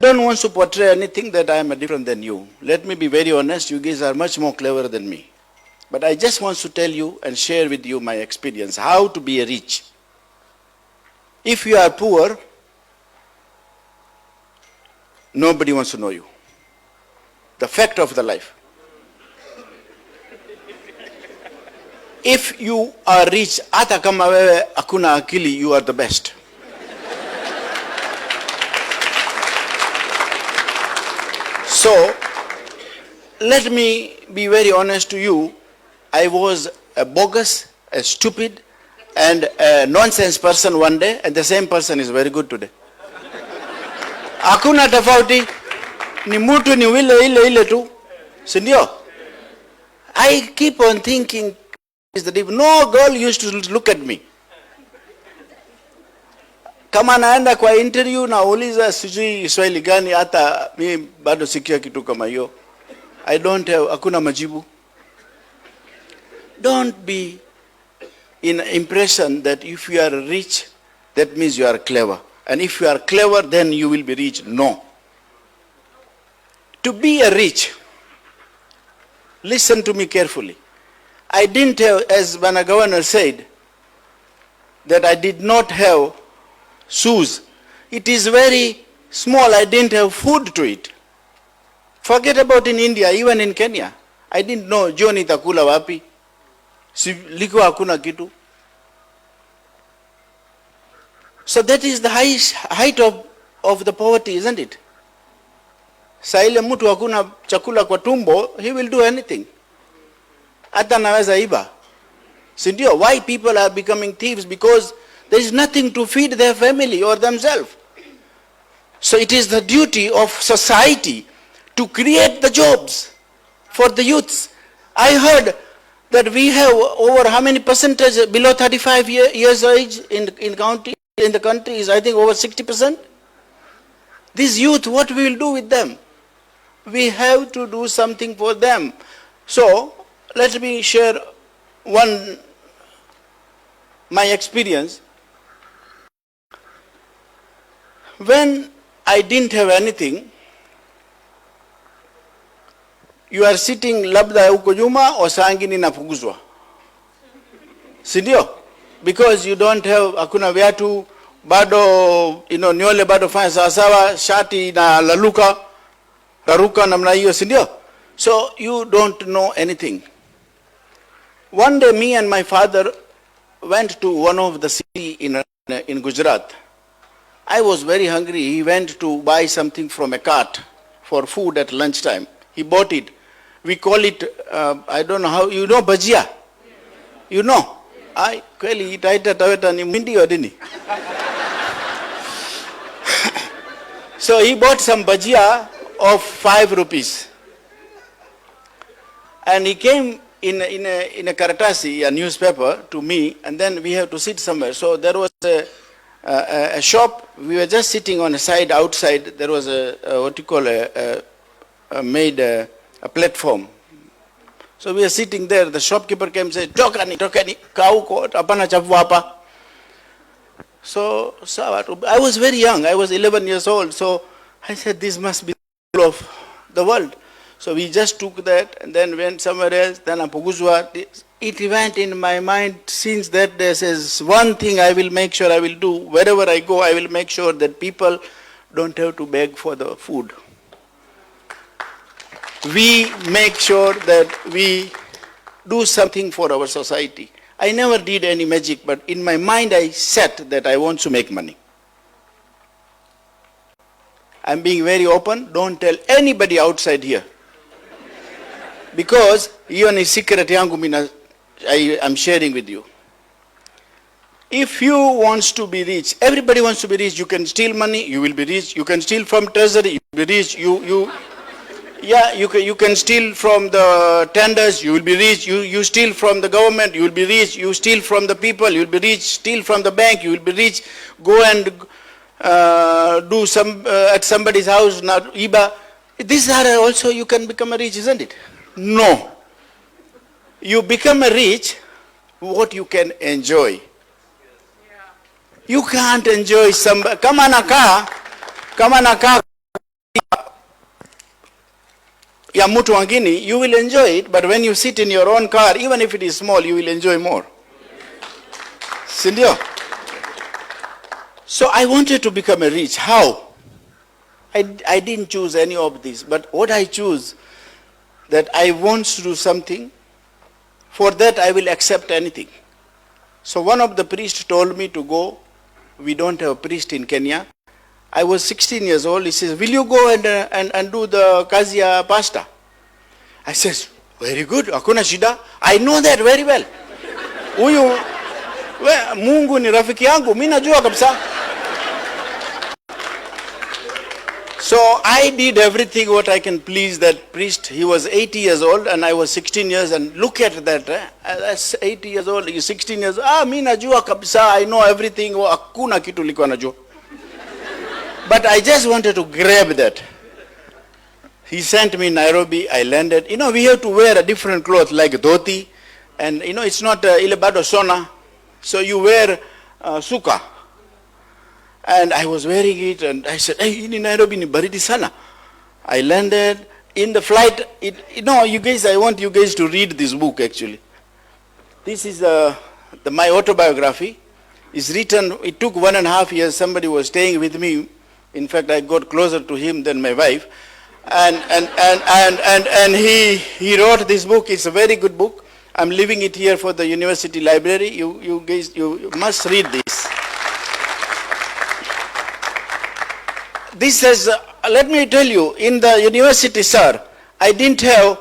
don't want to portray anything that I am different than you. Let me be very honest, you guys are much more clever than me. But I just want to tell you and share with you my experience, how to be rich. If you are poor, nobody wants to know you. The fact of the life. If you are rich, hata kama wewe hakuna akili, you are the best. So, let me be very honest to you. I was a bogus, a stupid, and a nonsense person one day, and the same person is very good today. Hakuna tofauti, ni mtu ni ile tu, si ndio? I keep on thinking that if no girl used to look at me. Kama naenda kwa interview na uliza sijui Swahili gani, hata mimi bado sikia kitu kama hiyo. I don't have, hakuna majibu. Don't be in impression that if you are rich, that means you are clever. And if you are clever, then you will be rich. No. To be a rich, listen to me carefully. I didn't have, as Bwana Governor said, that I did not have shoes. It is very small. I didn't have food to eat. Forget about in India, even in Kenya. I didn't know jioni nitakula wapi. Liko hakuna kitu. So that is the height of the poverty, isn't it? Sa ile mtu hakuna chakula kwa tumbo, he will do anything. Hata naweza iba. Si ndio? Why people are becoming thieves? Because there is nothing to feed their family or themselves. So it is the duty of society to create the jobs for the youths. I heard that we have over how many percentage below 35 years age in the country is I think over 60%. These youth, what we will do with them? We have to do something for them. So let me share my experience. When I didn't have anything, you are sitting labda huko nyuma o saa ingine nafukuzwa. Si ndio? Because you don't have, hakuna viatu, bado nywele bado fanya sawasawa, shati na raruka namna hiyo, si ndio? So you don't know anything. One day me and my father went to one of the city in Gujarat. I was very hungry. He went to buy something from a cart for food at lunchtime. He bought it. We call it, I don't know how, you know bhajia? You know? I kweli itaita taweta ni mindi or dini. So he bought some bhajia of 5 rupees. And he came in a karatasi, a newspaper, to me, and then we have to sit somewhere. So there was a shop. We were just sitting on a side outside. There was a platform. So we are sitting there. The shopkeeper came and said, Tokani, kau ko, apana chapu hapa. So I was very young. I was 11 years old. So I said, this must be the rule of the world. So we just took that and then went somewhere else. Then apuguzwa. It went in my mind since that day. Says one thing I will make sure I will do. Wherever I go, I will make sure that people don't have to beg for the food. We make sure that we do something for our society. I never did any magic, but in my mind I set that I want to make money. I'm being very open. Don't tell anybody outside here. Because hiyo ni secret yangu mina I'm sharing with you. If you want to be rich, everybody wants to be rich. You can steal money, you will be rich. You can steal from treasury, you will be rich. You can steal from the tenders, you will be rich. You steal from the government, you will be rich. You steal from the people, you will be rich. Steal from the bank, you will be rich. Go and do some at somebody's house, not IBA. These are also you can become a rich, isn't it? No. You become a rich what you can enjoy. You can't enjoy some. Kama nakaa ya mtu wengine, you will enjoy it, but when you sit in your own car, even if it is small, you will enjoy more. Sindio? So I wanted to become a rich. How? I didn't choose any of this, but what I choose, that I want to do something, for that I will accept anything. So one of the priests told me to go. We don't have a priest in Kenya. I was 16 years old. He says, will you go and do the kazi ya pastor? I says, very good, hakuna shida. I know that very well. Huyu, Mungu ni rafiki yangu, mimi najua kabisa. So I did everything what I can please that priest. He was 80 years old and I was 16 years, and look at that. That's 80 years old, you're 16 years old. Mimi najua kabisa, I know everything, hakuna kitu liko najua. But I just wanted to grab that. He sent me Nairobi, I landed. You know, we have to wear a different cloth like dhoti. And you know, it's not ilebado sona. So you wear suka. And I was wearing it and I said, hey, in Nairobi ni baridi sana. I landed in the flight. You guys, I want you guys to read this book actually. This is my autobiography. It's written, it took 1.5 years. Somebody was staying with me. In fact, I got closer to him than my wife. And he wrote this book. It's a very good book. I'm leaving it here for the university library. You guys, you must read this. This says, let me tell you, in the university, sir, I didn't have,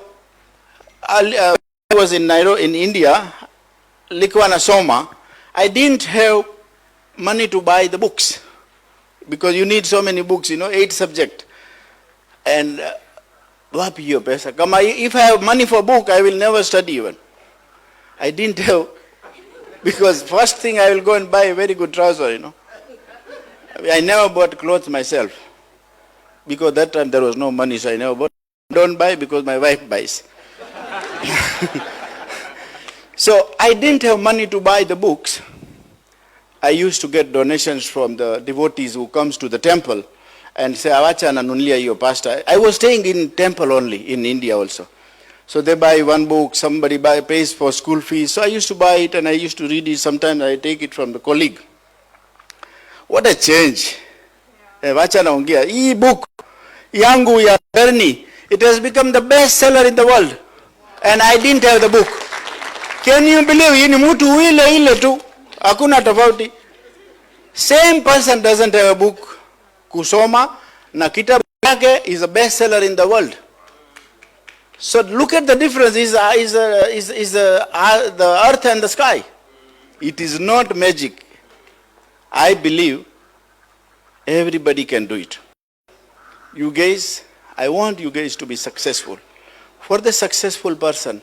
I was in Nairobi, in India, Likwana Soma, I didn't have money to buy the books. Because you need so many books, 8 subjects. And if I have money for book, I will never study even. I didn't have, because first thing I will go and buy a very good trouser, I never bought clothes myself. Because that time there was no money, so I never bought. Don't buy because my wife buys. So I didn't have money to buy the books. I used to get donations from the devotees who comes to the temple and say, Avacha nanunulia hiyo pastor. I was staying in temple only, in India also. So they buy one book, somebody pays for school fees. So I used to buy it and I used to read it. Sometimes I take it from the colleague. What a change. Wacha naongea. Hii book, yangu ya Bernie, it has become the best seller in the world. And I didn't have the book. Can you believe? Hii ni mtu ile tu. Hakuna tofauti. Same person doesn't have a book kusoma, na kitabu yake is a best seller in the world. So look at the difference. Is the earth and the sky. It is not magic. I believe everybody can do it. You guys, I want you guys to be successful. For the successful person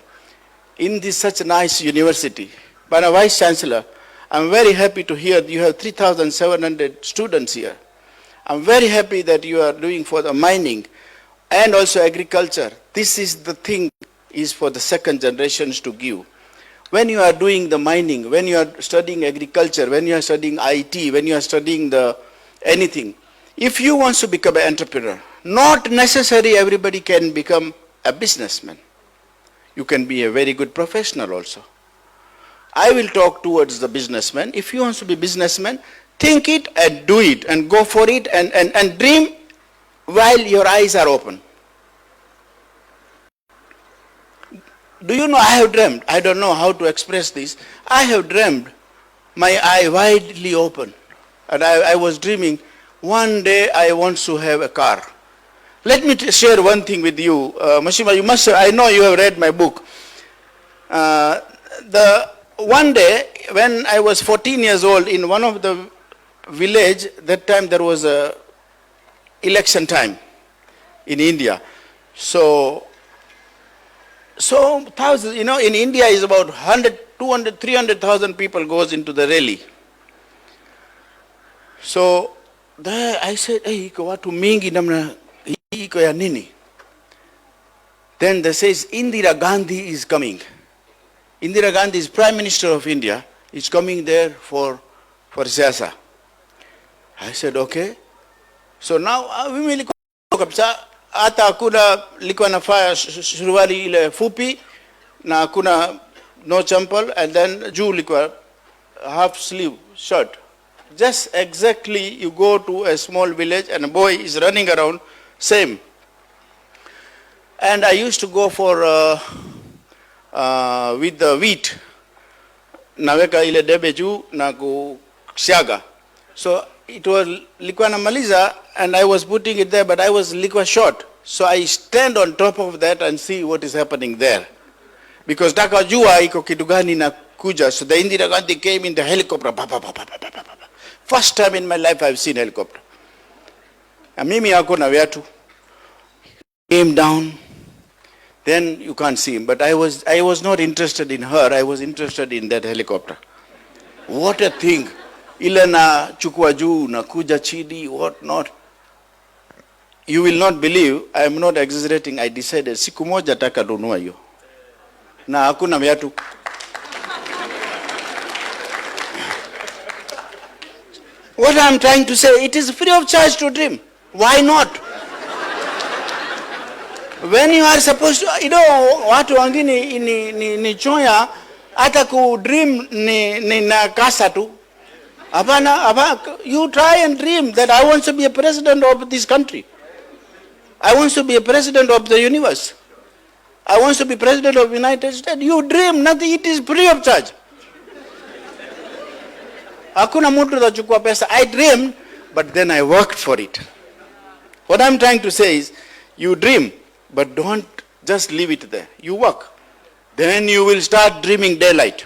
in this such nice university, by a vice chancellor, I'm very happy to hear you have 3,700 students here. I'm very happy that you are doing for the mining and also agriculture. This is the thing is for the second generations to give. When you are doing the mining, when you are studying agriculture, when you are studying IT, when you are studying anything, if you want to become an entrepreneur, not necessarily everybody can become a businessman. You can be a very good professional also. I will talk towards the businessman. If you want to be businessman, think it and do it and go for it and dream while your eyes are open. Do you know I have dreamed? I don't know how to express this. I have dreamed my eye widely open. And I was dreaming, one day I want to have a car. Let me share one thing with you. Mashima, you must, I know you have read my book. One day, when I was 14 years old, in one of the village, that time there was a election time in India. So thousands, in India is about 100, 200, 300,000 people goes into the rally. So there I said, hey, iko watu mingi namna iko ya nini? Then they says, Indira Gandhi is coming. Indira Gandhi is Prime Minister of India. Is coming there for siasa. I said, okay. So now, hata hakuna, likuwa nafanya suruali ile fupi na hakuna no champal, and then juu likuwa half sleeve shirt. Just exactly, you go to a small village and a boy is running around, same. And I used to go for with the wheat, naweka ile debe juu na kusiaga. So it was likuwa namaliza, and I was putting it there, but I was likuwa short. So I stand on top of that and see what is happening there. Because taka jua iko kitu gani na kuja. So the Indira Gandhi came in the helicopter. First time in my life I've seen helicopter. And mimi hakuna viatu. Came down. Then you can't see him. But I was not interested in her. I was interested in that helicopter. What a thing. Ile na chukua juu na kuja chini, what not. You will not believe, I am not exaggerating, I decided siku moja taka nunua hiyo. Na hakuna viatu. What I am trying to say, it is free of charge to dream. Why not? When you are supposed to, watu wengine ni choya, hata ku dream ni na kasa tu. You try and dream that I want to be a president of this country. I want to be a president of the universe. I want to be president of the United States. You dream, nothing, it is free of charge. Hakuna mtu atachukua pesa. I dreamed, but then I worked for it. What I'm trying to say is, you dream, but don't just leave it there. You work. Then you will start dreaming daylight.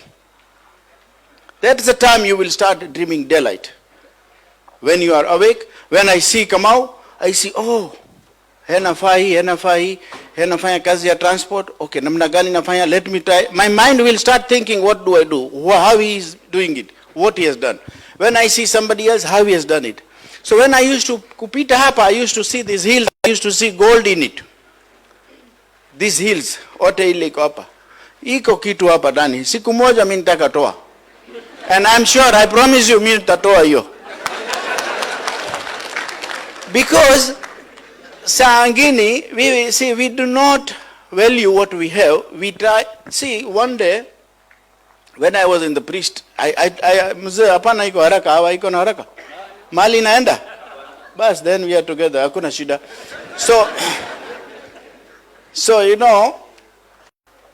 That's the time you will start dreaming daylight. When you are awake, when I see Kamau, I see, oh, nafanya kazi ya transport. Okay, namna gani nafanya? Let me try. My mind will start thinking, what do I do? How he is doing it? What he has done? When I see somebody else, how he has done it? So when I used to kupita hapa, I used to see these hills. I used to see gold in it. These hills, ote ile iko hapa. Iko kitu hapa ndani. Siku moja mimi nitaka toa. And I'm sure, I promise you, mimi nitatoa hiyo. Because Sangini, we do not value what we have. We try. See, one day, when I was in the priest, mzee hapana iko haraka, hawa iko na haraka. Mali naenda. Bas, then we are together. Hakuna shida. So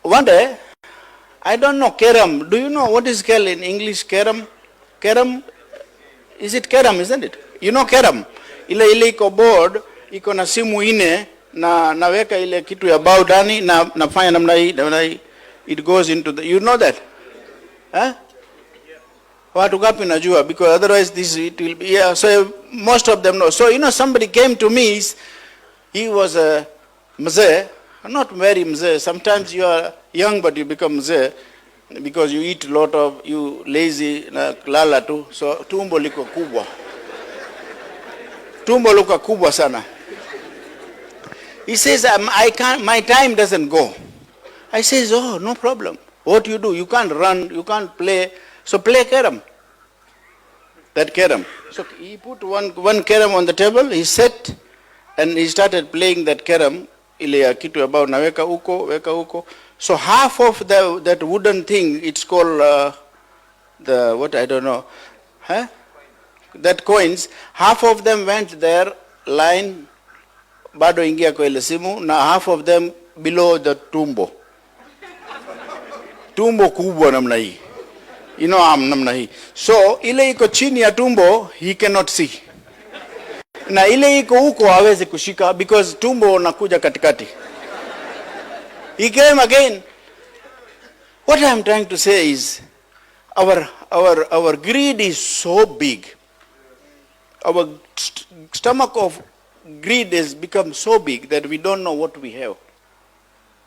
one day, I don't know Kerem. Do you know what is Kel in English? Kerem? Kerem? Is it Kerem, isn't it? You know Kerem? Ile iko board. Iko na simu ine na naweka ile kitu ya bao ndani na nafanya namna hii, it goes into the, you know that? Huh? Watu gapi najua, because otherwise it will be, yeah, so most of them know. So somebody came to me, he was a mzee, not very mzee. Sometimes you are young but you become mzee because you eat a lot of, you lazy na lala tu, so tumbo liko kubwa. Tumbo liko kubwa sana. He says, I can't, my time doesn't go. I says, oh, no problem. What you do? You can't run, you can't play. So play Kerem. That Kerem. So he put one Kerem on the table, he sat, and he started playing that Kerem. Ile kitu about naweka uko, weka uko. So half of that wooden thing, it's called what I don't know. Huh? That coins, half of them went there, line, bado ingia kwa ile simu, na half of them below the tumbo. Tumbo kubwa namna hii. Namna hii. So ile iko chini ya tumbo, he cannot see. Na ile iko huko hawezi kushika because tumbo nakuja katikati. He came again. What I am trying to say is, our greed is so big. Our stomach of greed has become so big that we don't know what we have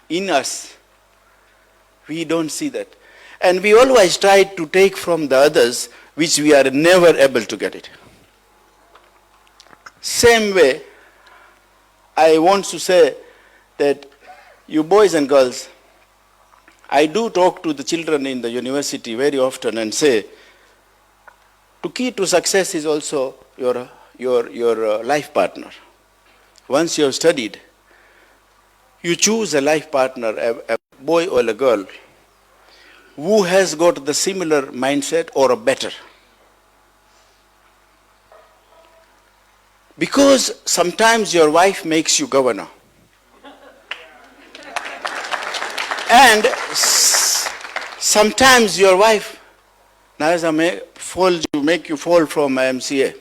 in us. We don't see that. And we always try to take from the others, which we are never able to get it. Same way, I want to say that you boys and girls, I do talk to the children in the university very often and say, the key to success is also your life partner. Once you have studied, you choose a life partner, a boy or a girl, who has got the similar mindset or a better. Because sometimes your wife makes you governor. And sometimes your wife make you fall from MCA.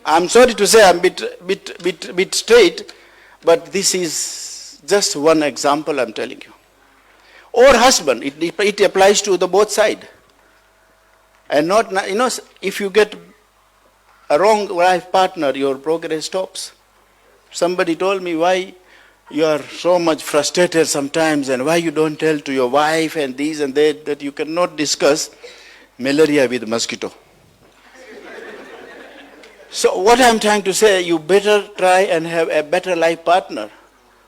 I'm sorry to say I'm a bit straight, but this is just one example I'm telling you. Or husband, it applies to the both side. And not, if you get a wrong life partner, your progress stops. Somebody told me why you are so much frustrated sometimes and why you don't tell to your wife and these and that you cannot discuss malaria with mosquito. So what I'm trying to say, you better try and have a better life partner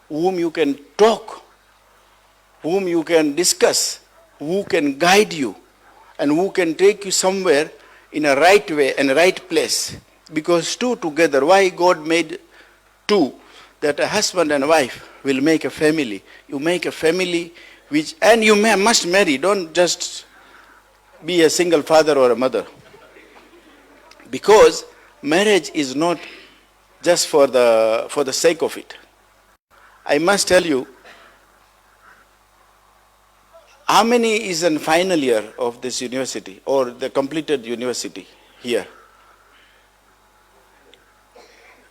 whom you can talk, whom you can discuss, who can guide you, and who can take you somewhere in a right way and a right place. Because two together, why God made two, that a husband and wife will make a family. You make a family and you must marry. Don't just be a single father or a mother. Because marriage is not just for the sake of it. I must tell you, how many is in final year of this university or the completed university here?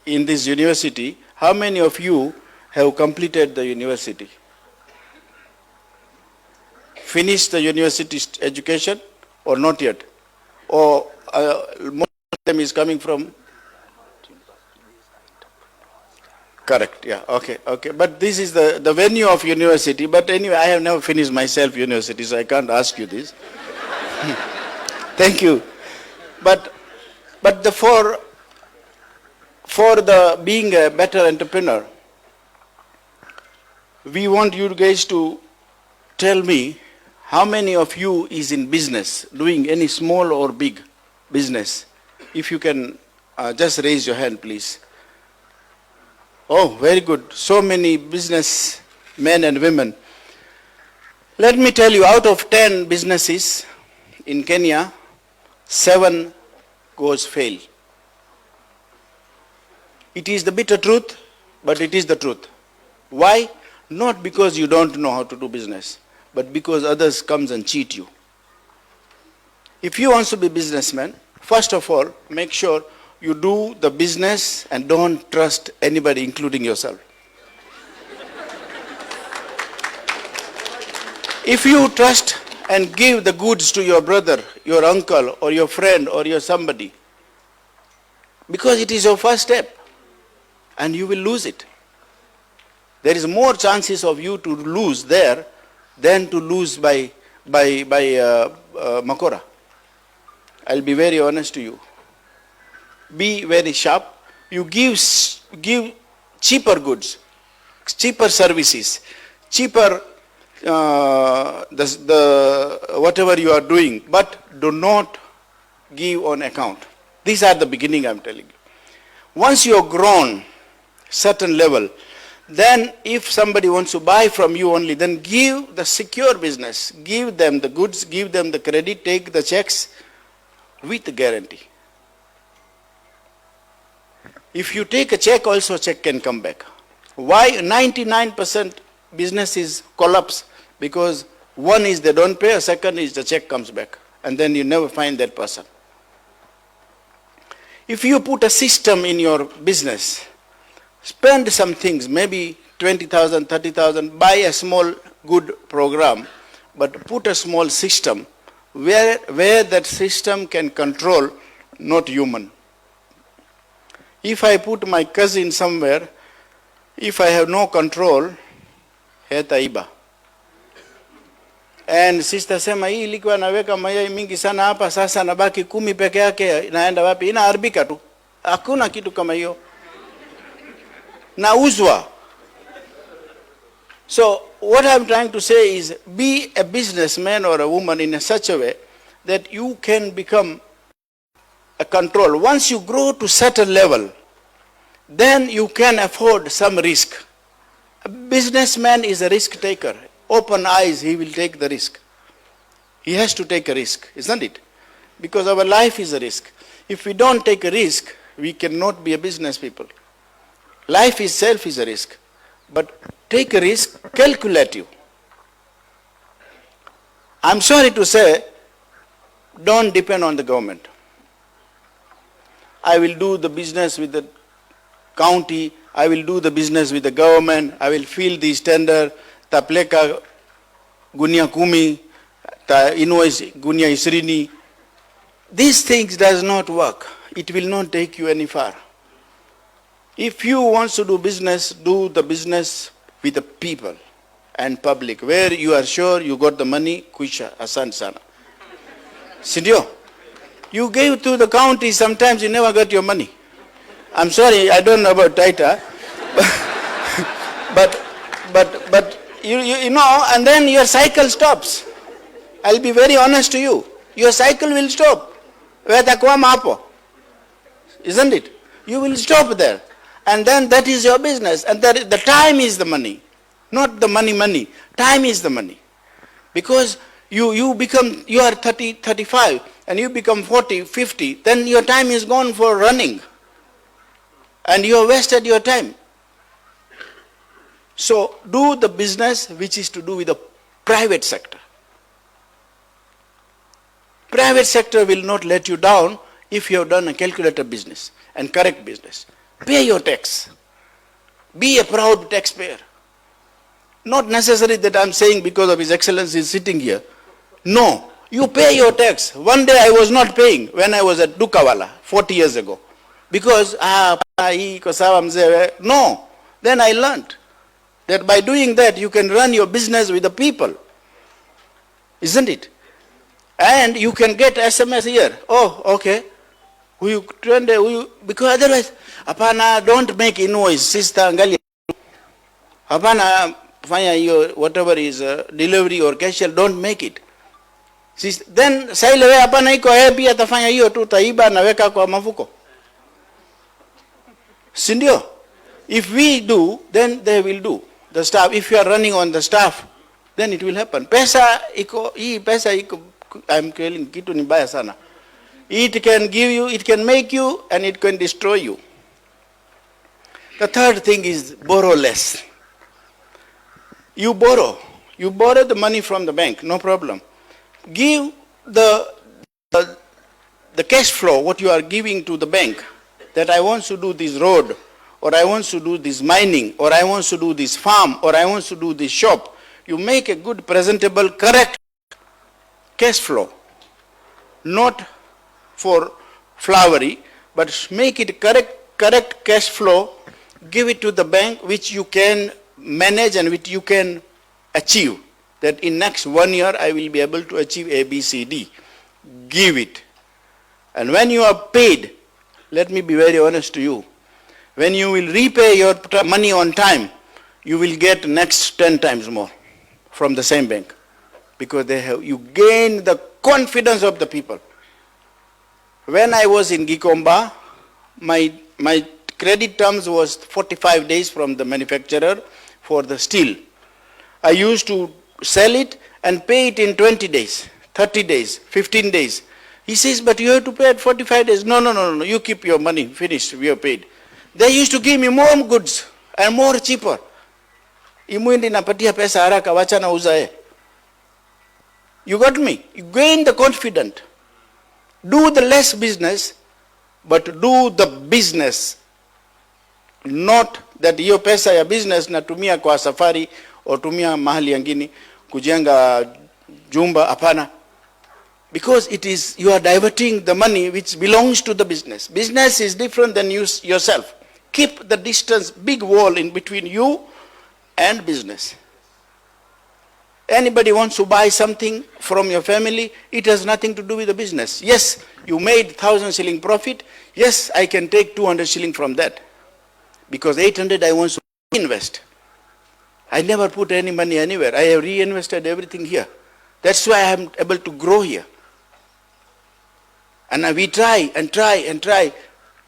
In this university, how many of you have completed the university? Finished the university education or not yet? Or most of them is coming from? Correct, yeah, okay. But this is the venue of university. But anyway, I have never finished myself university, so I can't ask you this. Thank you. But for the being a better entrepreneur, we want you guys to tell me how many of you is in business, doing any small or big business. If you can just raise your hand, please. Oh, very good. So many business men and women. Let me tell you, out of 10 businesses in Kenya, 7 goes fail. It is the bitter truth, but it is the truth. Why? Not because you don't know how to do business, but because others comes and cheat you. If you want to be a businessman, first of all, make sure you do the business and don't trust anybody, including yourself. If you trust and give the goods to your brother, your uncle, or your friend, or your somebody, because it is your first step, and you will lose it. There is more chances of you to lose there than to lose by Makora. I'll be very honest to you. Be very sharp. You give cheaper goods, cheaper services, cheaper whatever you are doing, but do not give on account. These are the beginning, I'm telling you. Once you have grown certain level, then if somebody wants to buy from you only, then give the secure business, give them the goods, give them the credit, take the checks with the guarantee. If you take a check, also check can come back. Why 99% businesses collapse? Because one is they don't pay, second is the check comes back, and then you never find that person. If you put a system in your business, spend some things, maybe 20,000, 30,000, buy a small good program, but put a small system where that system can control, not human. If I put my cousin somewhere, if I have no control, hetaiba. And sister sema hii ilikuwa naweka mayai mingi sana hapa, sasa nabaki 10 peke yake, naenda wapi? Inaharibika tu. Hakuna kitu kama hiyo. Nauzwa. So what I'm trying to say is, be a businessman or a woman in such a way that you can become a control. Once you grow to certain level, then you can afford some risk. A businessman is a risk taker. Open eyes, he will take the risk. He has to take a risk, isn't it? Because our life is a risk. If we don't take a risk, we cannot be a business people. Life itself is a risk. But take a risk, calculative. I'm sorry to say, don't depend on the government. I will do the business with the county, I will do the business with the government, I will fill this tender, tapleka gunia kumi, ta invoice gunia isrini. These things does not work. It will not take you any far. If you want to do the business with the people and public, where you are sure you got the money, kuisha, asan sana. Sindio? You gave to the county, sometimes you never got your money. I'm sorry, I don't know about Taita, but you know, and then your cycle stops. I'll be very honest to you. Your cycle will stop. Isn't it? You will stop there. And then that is your business. And the time is the money. Not the money. Time is the money. Because you are 30, 35, and you become 40, 50, then your time is gone for running. And you have wasted your time. So do the business which is to do with the private sector. Private sector will not let you down if you have done a calculated business and correct business. Pay your tax. Be a proud taxpayer. Not necessarily that I'm saying because of His Excellency sitting here. No, you pay your tax. One day I was not paying when I was at Dukawala 40 years ago. Because, no. Then I learned that by doing that you can run your business with the people. Isn't it? And you can get SMS here. Oh, okay. Because otherwise, apana, don't make invoice, sister, angalia. Apana, fanya whatever is delivery or cashier, don't make it. Then, sailewe apana iko happy atafanya hiyo tu taiba na weka kwa mafuko. Sindio? If we do, then they will do. The staff, if you are running on the staff, then it will happen. Pesa iko, I'm telling kitu ni baya sana. It can give you, it can make you, and it can destroy you. The third thing is borrow less. You borrow the money from the bank, no problem. Give the cash flow, what you are giving to the bank, that I want to do this road, or I want to do this mining, or I want to do this farm, or I want to do this shop. You make a good, presentable, correct cash flow. Not for flowery, but make it correct cash flow, give it to the bank which you can manage and which you can achieve. That in next 1 year I will be able to achieve A, B, C, D. Give it. And when you are paid, let me be very honest to you, when you will repay your money on time, you will get next 10 times more from the same bank. Because you gain the confidence of the people. When I was in Gikomba, my credit terms was 45 days from the manufacturer for the steel. I used to sell it and pay it in 20 days, 30 days, 15 days. He says, but you have to pay at 45 days. No, you keep your money, finished, we are paid. They used to give me more goods and more cheaper. Imuindi napatia pesa haraka, wacha na uzae. You got me? You gain the confidence. Do the less business, but do the business. Not that hiyo pesa ya business natumia kwa safari or tumia mahali yangini kujenga jumba, hapana. Because you are diverting the money which belongs to the business. Business is different than yourself. Keep the distance, big wall in between you and business. Anybody wants to buy something from your family, it has nothing to do with the business. Yes, you made 1,000 shilling profit. Yes, I can take 200 shilling from that. Because 800 I want to invest. I never put any money anywhere. I have reinvested everything here. That's why I am able to grow here. And we try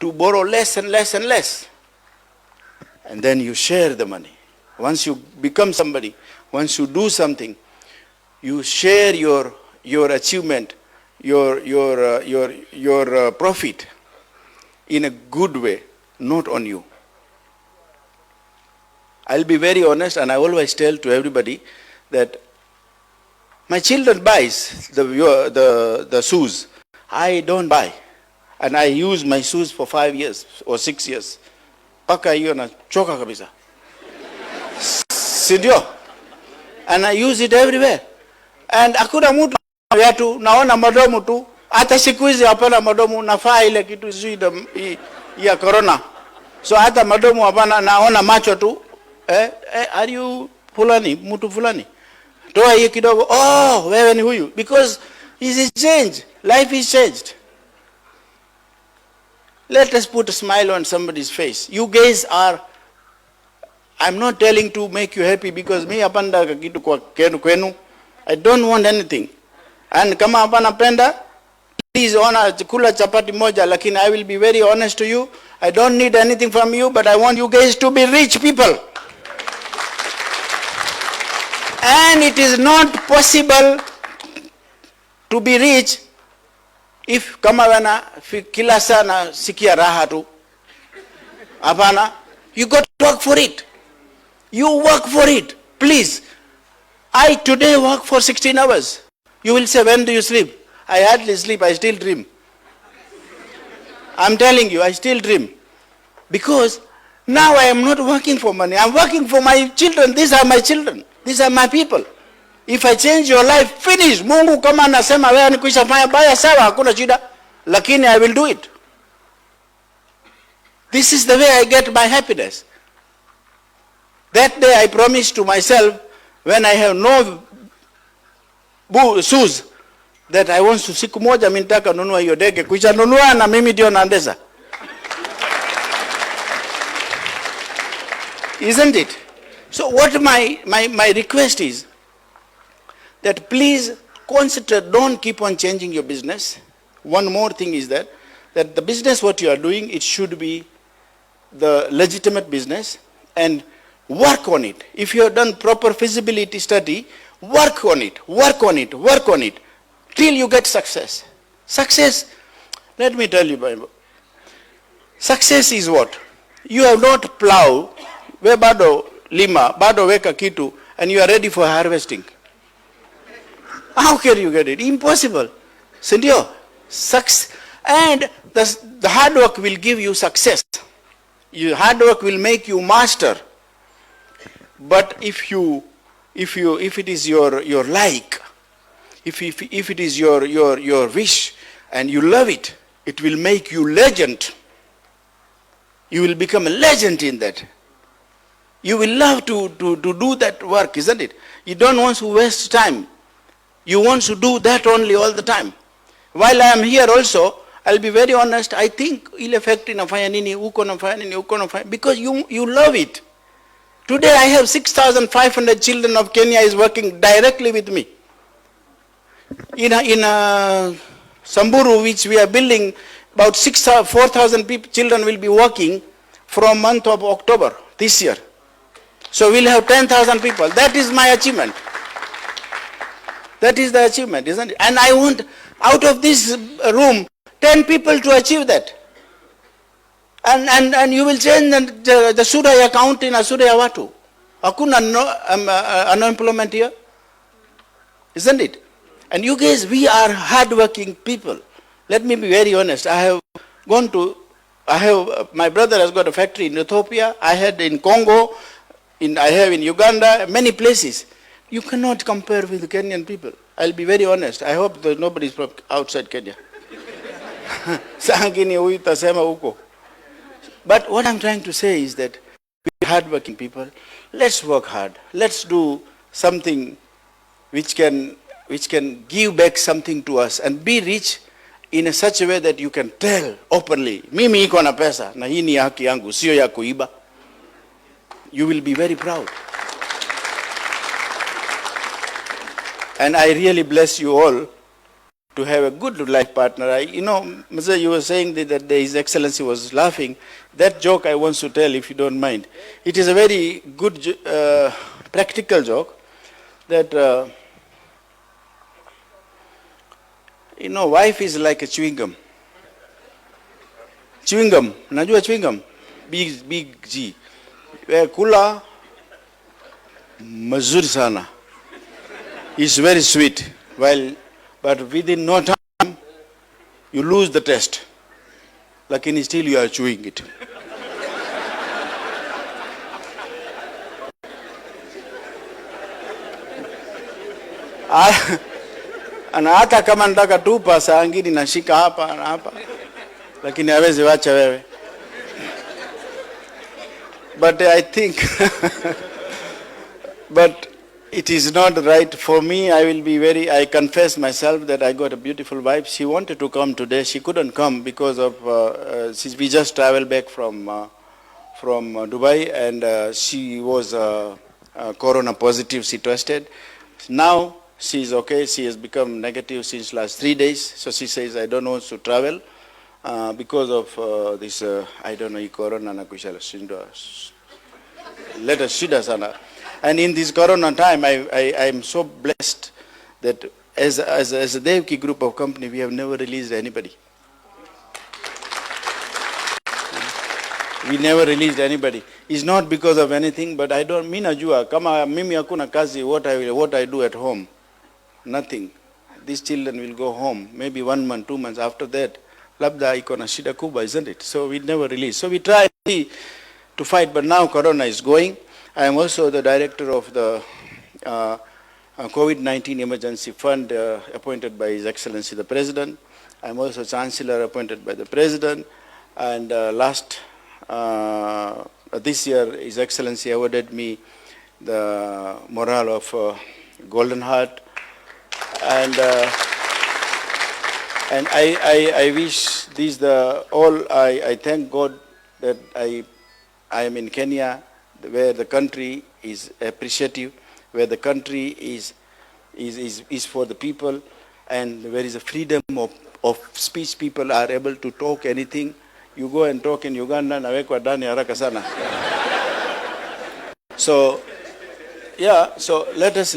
to borrow less and less and less. And then you share the money. Once you become somebody, once you do something, you share your achievement, your profit in a good way, not on you. I'll be very honest, and I always tell to everybody that my children buys the shoes. I don't buy. And I use my shoes for 5 years or 6 years. Paka hiyo na choka kabisa. Sindio? And I use it everywhere. And hakuna mtu viatu naona madomu tu. Hata siku hizi hapana madomu, nafaa ile kitu ya corona. So hata madomu hapana, naona macho tu. Are you fulani, mtu fulani? Toa hiyo kidogo. Oh, wewe ni huyu. Because it is changed. Life is changed. Let us put a smile on somebody's face. You guys are, I'm not telling to make you happy because me apanda kitu kwa kwenu. I don't want anything. And kama hapana penda, please ona kula chapati moja, lakini I will be very honest to you. I don't need anything from you, but I want you guys to be rich people. And it is not possible to be rich if kama wana kila sana sikia raha tu. Hapana, you got to work for it. You work for it, please. I today work for 16 hours. You will say, when do you sleep? I hardly sleep, I still dream. I'm telling you, I still dream. Because now I am not working for money. I'm working for my children. These are my children. These are my people. If I change your life, finish. Mungu kama anasema wewe ni kuisha fanya baya sawa, hakuna shida. Lakini I will do it. This is the way I get my happiness. That day I promised to myself, when I have no shoes, that I want to siku moja mimi nitaka nunua hiyo dege. Kuisha nunua na mimi ndio naendesha. Isn't it? So what my request is, that please concentrate, don't keep on changing your business. One more thing is that the business what you are doing, it should be the legitimate business, and work on it. If you have done proper feasibility study, work on it, till you get success. Success, let me tell you, success is what? You have not plow, we bado lima, bado weka kitu, and you are ready for harvesting. How can you get it? Impossible. Sindio? And the hard work will give you success. Your hard work will make you master. But if it is your like, if it is your wish and you love it, it will make you legend. You will become a legend in that. You will love to do that work, isn't it? You don't want to waste time. You want to do that only all the time. While I am here also, I'll be very honest, I think ile factory nafanya nini, uko nafanya, because you love it. Today I have 6,500 children of Kenya is working directly with me. In Samburu, which we are building, about 4,000 children will be working from month of October this year. So we'll have 10,000 people. That is my achievement. That is the achievement, isn't it? And I want, out of this room, 10 people to achieve that. And you will change the Surya account in a Surya watu. Hakuna unemployment here. Isn't it? And you guys, we are hardworking people. Let me be very honest. My brother has got a factory in Ethiopia. I had in Congo. I have in Uganda, many places. You cannot compare with the Kenyan people. I'll be very honest. I hope that nobody is from outside Kenya. But what I'm trying to say is that we're hardworking people. Let's work hard. Let's do something which can give back something to us and be rich in such a way that you can tell openly, mimi iko na pesa na hii ni haki yangu, sio ya kuiba. You will be very proud. And I really bless you all to have a good life partner. You know, Mr. You were saying that His Excellency was laughing. That joke I want to tell, if you don't mind. It is a very good, practical joke that, you know, wife is like a chewing gum. Chewing gum, najua chewing gum? Big G. Kula, mazuri sana. It's very sweet. But within no time, you lose the taste. Lakini still you are chewing it. Na hata kama nataka tupa saa ngine nashika hapa na hapa, lakini hawezi wacha wewe. But I think but it is not right for me. I confess myself that I got a beautiful wife. She wanted to come today. She couldn't come because of we just traveled back from Dubai, and she was corona positive. She tested. Now she is okay. She has become negative since last 3 days. So she says, I don't want to travel because of this, I don't know, corona na kushala shindo. Let us shida sana. And in this corona time, I am so blessed that as a Devki group of company, we have never released anybody. We never released anybody. It's not because of anything, but I don't mean ajua. Kama mimi hakuna kazi, what I do at home, nothing. These children will go home, maybe 1 month, 2 months after that. Labda iko na shida kubwa, isn't it? So we never release. So we try to fight, but now corona is going. I am also the director of the COVID-19 Emergency Fund appointed by His Excellency the President. I am also Chancellor appointed by the President. And this year, His Excellency awarded me the Morale of Golden Heart. And I wish I thank God that I am in Kenya, where the country is appreciative, where the country is for the people, and where is a freedom of speech. People are able to talk anything. You go and talk in Uganda, nawekwa ndani haraka sana. So, yeah, so let us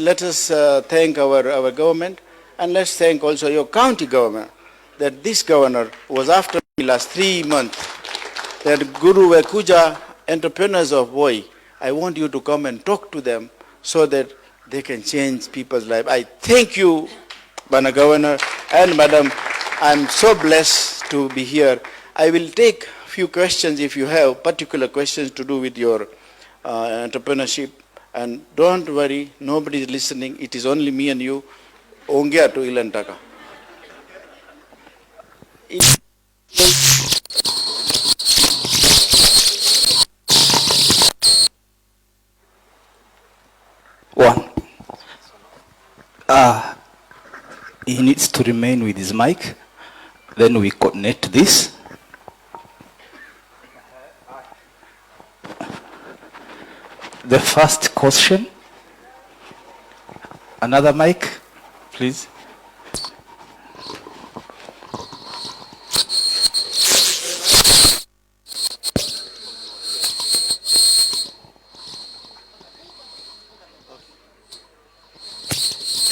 thank our government, and let's thank also your county government, that this governor was after me last 3 months, that Guru Wekuja entrepreneurs of Voi, I want you to come and talk to them so that they can change people's life. I thank you, Bana Governor and Madam. I'm so blessed to be here. I will take a few questions if you have particular questions to do with your entrepreneurship. And don't worry, nobody is listening. It is only me and you. Ongea tu ilantaka. One. He needs to remain with his mic. Then we connect this. The first question. Another mic, please.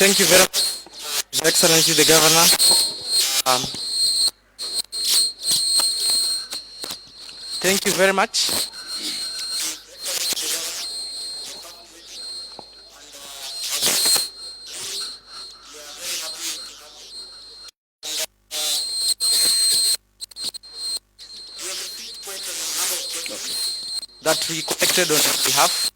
Thank you very much, His Excellency the Governor. Thank you very much. That we collected on his behalf.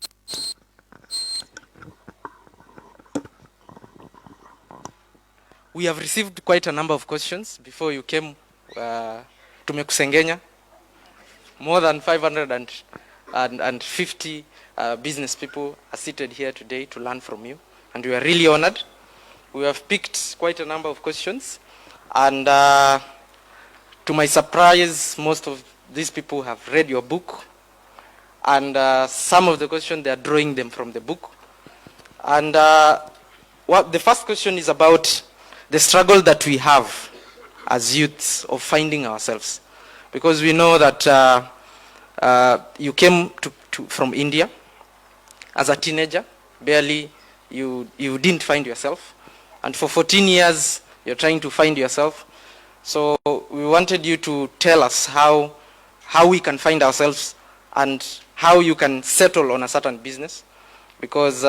We have received quite a number of questions before you came to Mekusengenya. More than 550 business people are seated here today to learn from you, and we are really honored. We have picked quite a number of questions, and to my surprise, most of these people have read your book, and some of the questions, they are drawing them from the book. And the first question is about the struggle that we have as youths of finding ourselves. Because we know that you came from India as a teenager, barely you didn't find yourself. And for 14 years, you're trying to find yourself. So we wanted you to tell us how we can find ourselves and how you can settle on a certain business. Because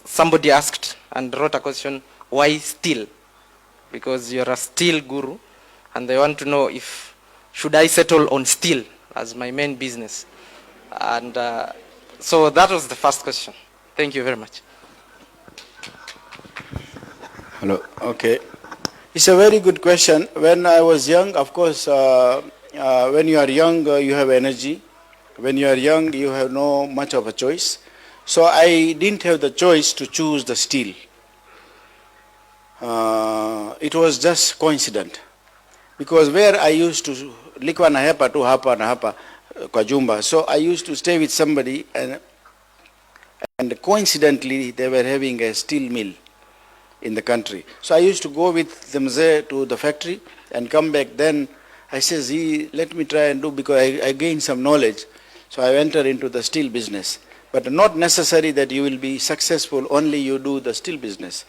somebody asked and wrote a question, why steel? Because you're a steel guru, and they want to know if, should I settle on steel as my main business? And so that was the first question. Thank you very much. Hello. Okay. It's a very good question. When I was young, of course, when you are young, you have energy. When you are young, you have no much of a choice. So I didn't have the choice to choose the steel. It was just coincident. Because where I used to, likwa na hapa tu hapa na hapa kwa jumba. So I used to stay with somebody, and coincidentally they were having a steel mill in the country. So I used to go with the mzee to the factory and come back. Then I says, let me try and do, because I gained some knowledge. So I entered into the steel business. But not necessary that you will be successful only you do the steel business.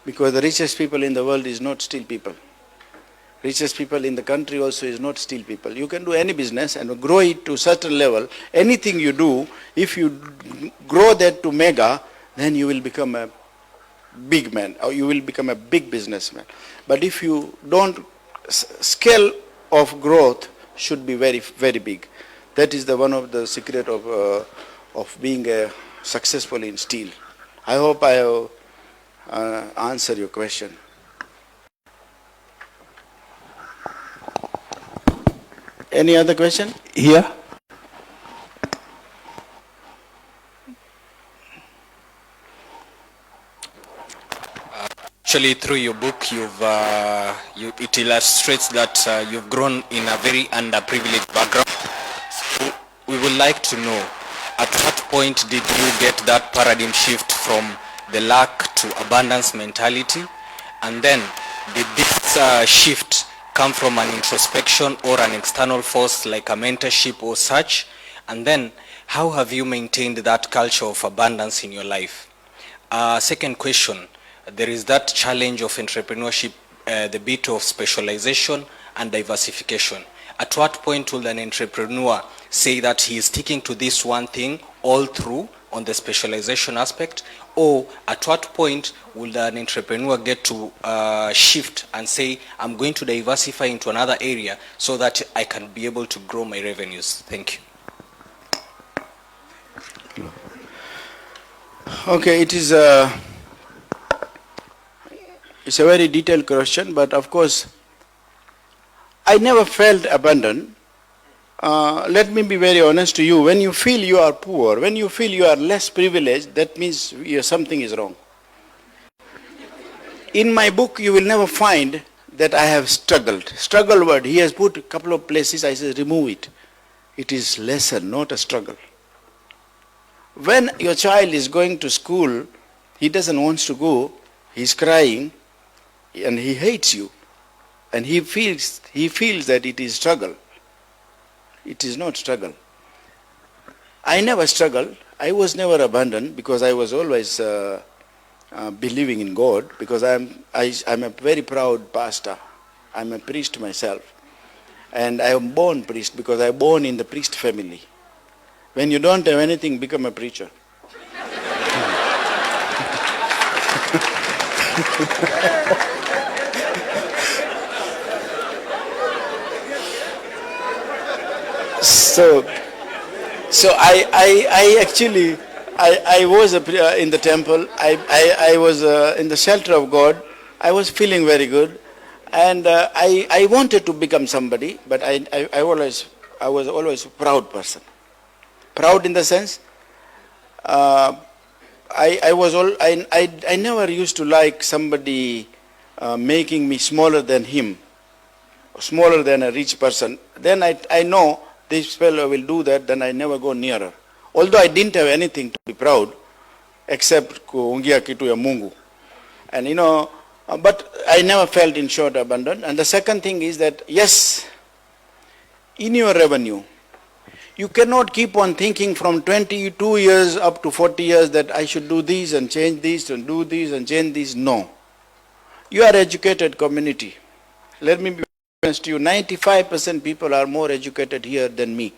Because the richest people in the world is not steel people. Richest people in the country also is not steel people. You can do any business and grow it to a certain level. Anything you do, if you grow that to mega, then you will become a big man, or you will become a big businessman. But if you don't, scale of growth should be very, very big. That is the one of the secret of being successful in steel. I hope I have answered your question. Any other question? Here? Actually, through your book, it illustrates that you've grown in a very underprivileged background. So we would like to know, at what point did you get that paradigm shift from the lack to abundance mentality? And then, did this shift come from an introspection or an external force like a mentorship or such? And then, how have you maintained that culture of abundance in your life? Second question. There is that challenge of entrepreneurship, the bit of specialization and diversification. At what point will an entrepreneur say that he is sticking to this one thing all through on the specialization aspect? Or at what point will an entrepreneur get to shift and say, I'm going to diversify into another area so that I can be able to grow my revenues? Thank you. Okay, it's a very detailed question, but of course, I never felt abandoned. Let me be very honest to you. When you feel you are poor, when you feel you are less privileged, that means something is wrong. In my book, you will never find that I have struggled. Struggle word, he has put a couple of places, I say remove it. It is lesson, not a struggle. When your child is going to school, he doesn't want to go, he's crying, and he hates you, and he feels that it is struggle. It is not struggle. I never struggled. I was never abandoned because I was always believing in God, because I'm a very proud pastor. I'm a priest myself, and I am born priest because I am born in the priest family. When you don't have anything, become a preacher. So I actually was in the temple. I was in the shelter of God. I was feeling very good, and I wanted to become somebody, but I was always a proud person. Proud in the sense, I never used to like somebody making me smaller than him, smaller than a rich person. Then I know this fellow will do that, then I never go nearer. Although I didn't have anything to be proud, except kuongea kitu ya Mungu. And But I never felt in short abandoned. And the second thing is that, yes, in your revenue, you cannot keep on thinking from 22 years up to 40 years that I should do this and change this and do this and change this. No. You are educated community. Let me be honest to you, 95% people are more educated here than me.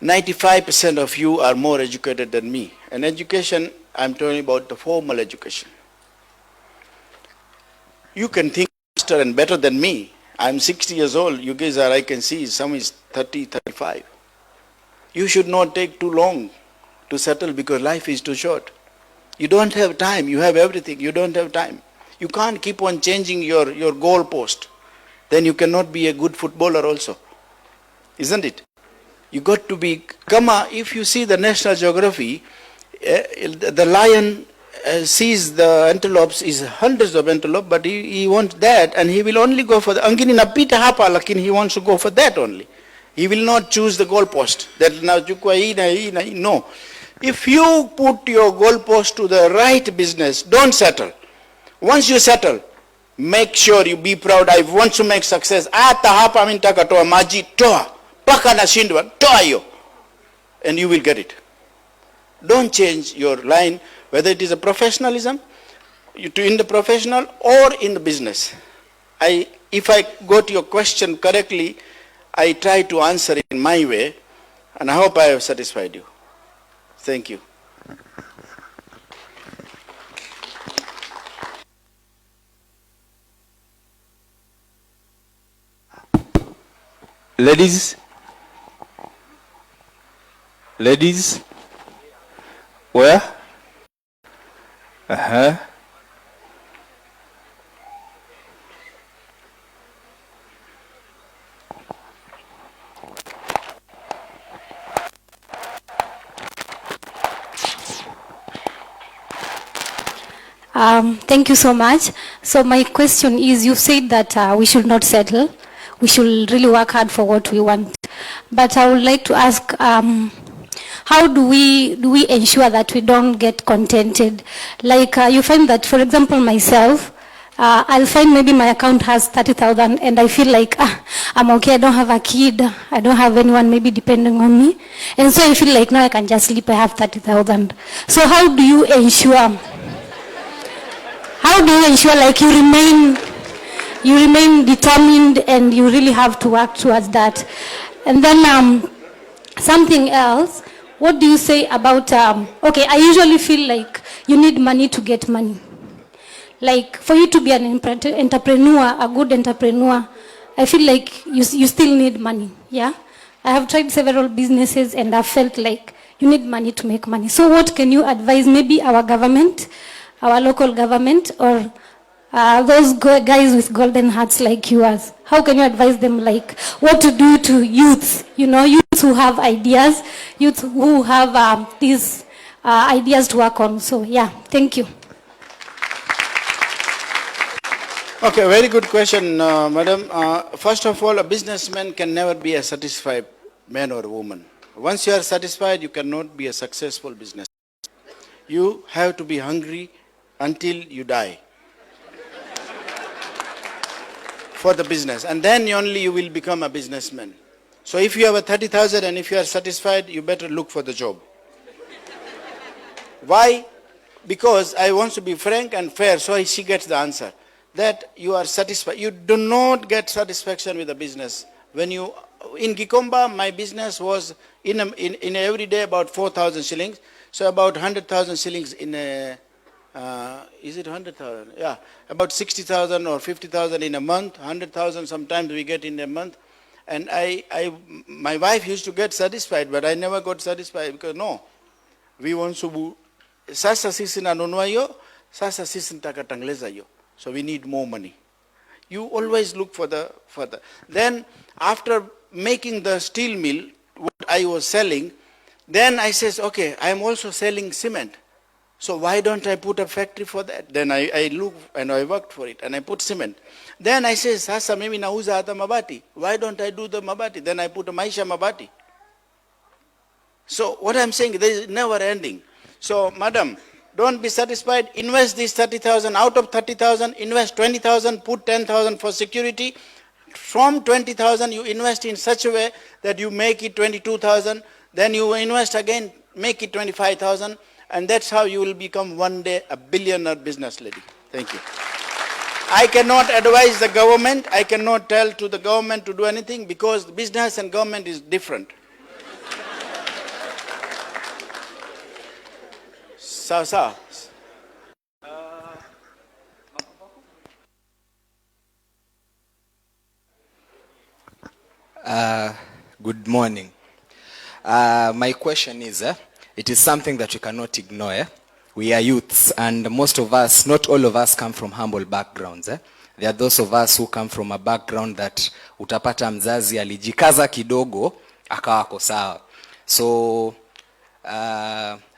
95% of you are more educated than me. And education, I'm talking about the formal education. You can think faster and better than me. I'm 60 years old. You guys are, I can see, some is 30, 35. You should not take too long to settle because life is too short. You don't have time. You have everything. You don't have time. You can't keep on changing your goal post. Then you cannot be a good footballer also. Isn't it? You got to be, if you see the National Geography, the lion sees the antelopes, is hundreds of antelope, but he wants that, and he will only go for the angini napita hapa, lakin he wants to go for that only. He will not choose the goalpost. That now no. If you put your goalpost to the right business, don't settle. Once you settle, make sure you be proud. I want to make success. Ata hapa mintaka toa maji toa, paka nashindwa toa yo, and you will get it. Don't change your line, whether it is a professionalism, in the professional or in the business. If I got your question correctly, I try to answer it in my way, and I hope I have satisfied you. Thank you. Ladies, where? Thank you so much. So my question is, you said that we should not settle. We should really work hard for what we want. But I would like to ask, how do we ensure that we don't get contented? Like you find that, for example, myself, I'll find maybe my account has 30,000 and I feel like I'm okay, I don't have a kid, I don't have anyone maybe depending on me. And so I feel like now I can just sleep, I have 30,000. So how do you ensure like you remain determined and you really have to work towards that? And then something else, what do you say about, okay, I usually feel like you need money to get money. Like for you to be an entrepreneur, a good entrepreneur, I feel like you still need money, yeah? I have tried several businesses and I felt like you need money to make money. So what can you advise maybe our government, our local government, or those guys with golden hearts like yours? How can you advise them like what to do to youths, youths who have ideas, youths who have these ideas to work on? So yeah, thank you. Okay, very good question, madam. First of all, a businessman can never be a satisfied man or woman. Once you are satisfied, you cannot be a successful businessman. You have to be hungry until you die for the business, and then only you will become a businessman. So if you have a 30,000 and if you are satisfied, you better look for the job. Why? Because I want to be frank and fair, so she gets the answer. That you are satisfied. You do not get satisfaction with the business. When you, in Gikomba, my business was in every day about 4,000 shillings. So about 100,000 shillings in a, is it 100,000? Yeah, about 60,000 or 50,000 in a month. 100,000 sometimes we get in a month. And my wife used to get satisfied, but I never got satisfied because no, we want to, sasa sisi nanunua yo, sasa sisi nitakatangleza yo. So we need more money. You always look for the. Then after making the steel mill, what I was selling, then I says, okay, I am also selling cement. So why don't I put a factory for that? Then I look and I worked for it and I put cement. Then I says, sasa mimi nauza hata mabati. Why don't I do the mabati? Then I put a Maisha Mabati. So what I'm saying, there is never ending. So madam, Don't be satisfied. Invest this 30,000. Out of 30,000, invest 20,000, put 10,000 for security. From 20,000, you invest in such a way that you make it 22,000. Then you invest again, make it 25,000. And that's how you will become one day a billionaire business lady. Thank you. I cannot advise the government. I cannot tell to the government to do anything because business and government is different. Sasa. Good morning. My question is, it is something that we cannot ignore. We are youths, and most of us, not all of us, come from humble backgrounds. There are those of us who come from a background that utapata mzazi alijikaza kidogo akawako sawa. So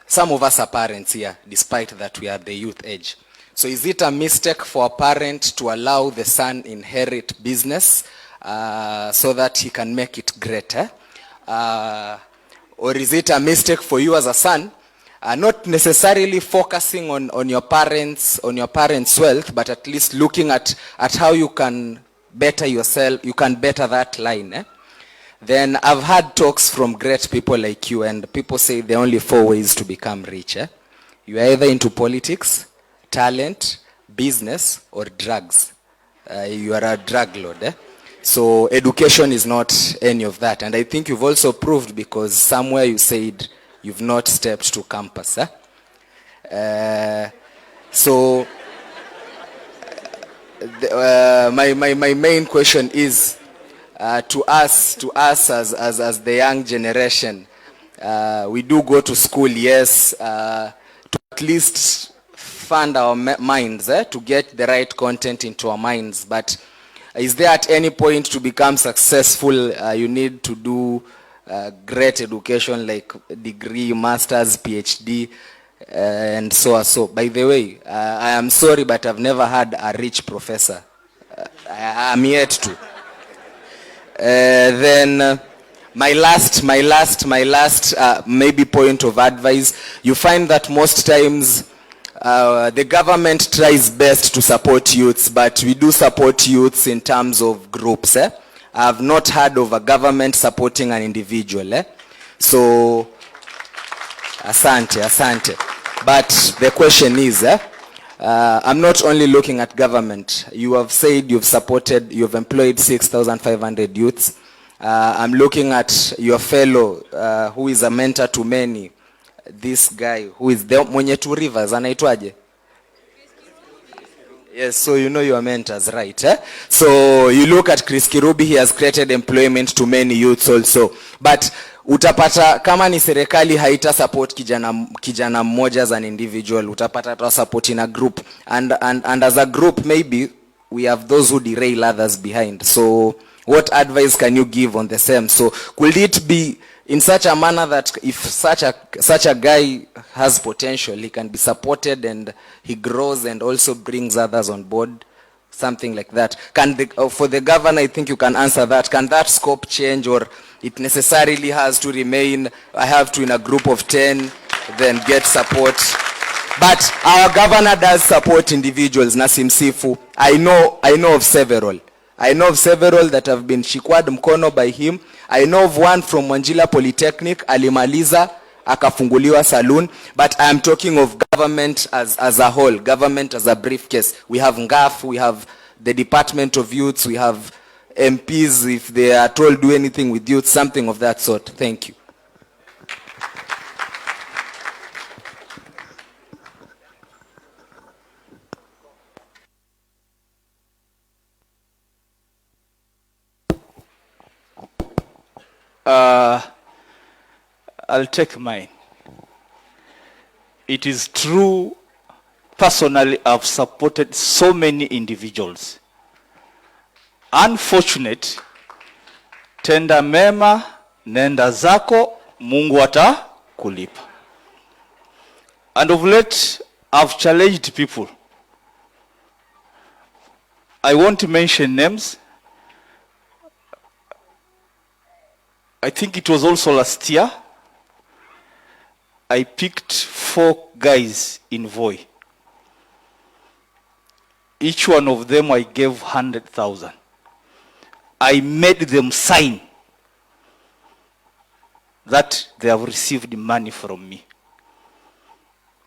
some of us are parents here, despite that we are the youth age. So is it a mistake for a parent to allow the son inherit business so that he can make it greater? Or is it a mistake for you as a son, not necessarily focusing on your parents' wealth, but at least looking at how you can better yourself, you can better that line? Then I've had talks from great people like you, and people say there are only 4 ways to become rich. You are either into politics, talent, business, or drugs. You are a drug lord. So education is not any of that. And I think you've also proved, because somewhere you said you've not stepped to campus. So my main question is, to us as the young generation, we do go to school, yes, to at least fund our minds, to get the right content into our minds. But is there at any point to become successful, you need to do great education like degree, master's, PhD, and so on. So, by the way, I am sorry, but I've never had a rich professor. I'm yet to. Then my last maybe point of advice, you find that most times the government tries best to support youths, but we do support youths in terms of groups. I have not heard of a government supporting an individual. So, asante. But the question is, I'm not only looking at government. You have said you've employed 6,500 youths. I'm looking at your fellow who is a mentor to many. This guy who is the mwenye two rivers, anaitwaje? Yes, so you know your mentors, right? So you look at Chris Kirubi, he has created employment to many youths also. But utapata kama ni serikali haita support kijana mmoja as an individual, utapata to support in a group, and as a group maybe we have those who derail others behind. So what advice can you give on the same? So could it be in such a manner that if such a guy has potential, he can be supported and he grows and also brings others on board, something like that? For the governor, I think you can answer that. Can that scope change, or it necessarily has to remain, I have to in a group of 10, then get support? But our governor does support individuals, Nasim Sifu. I know of several. I know of several that have been shikwad mkono by him. I know of one from Wanjila Polytechnic, alimaliza, akafunguliwa saloon. But I am talking of government as a whole, government as a briefcase. We have NGAF, we have the Department of Youths, we have MPs, if they are told do anything with youth, something of that sort. Thank you. I'll take mine. It is true, personally, I've supported so many individuals. Unfortunate, tenda mema, nenda zako, Mungu atakulipa. And of late, I've challenged people. I won't mention names. I think it was also last year. I picked 4 guys in Voi. Each one of them I gave 100,000. I made them sign that they have received money from me.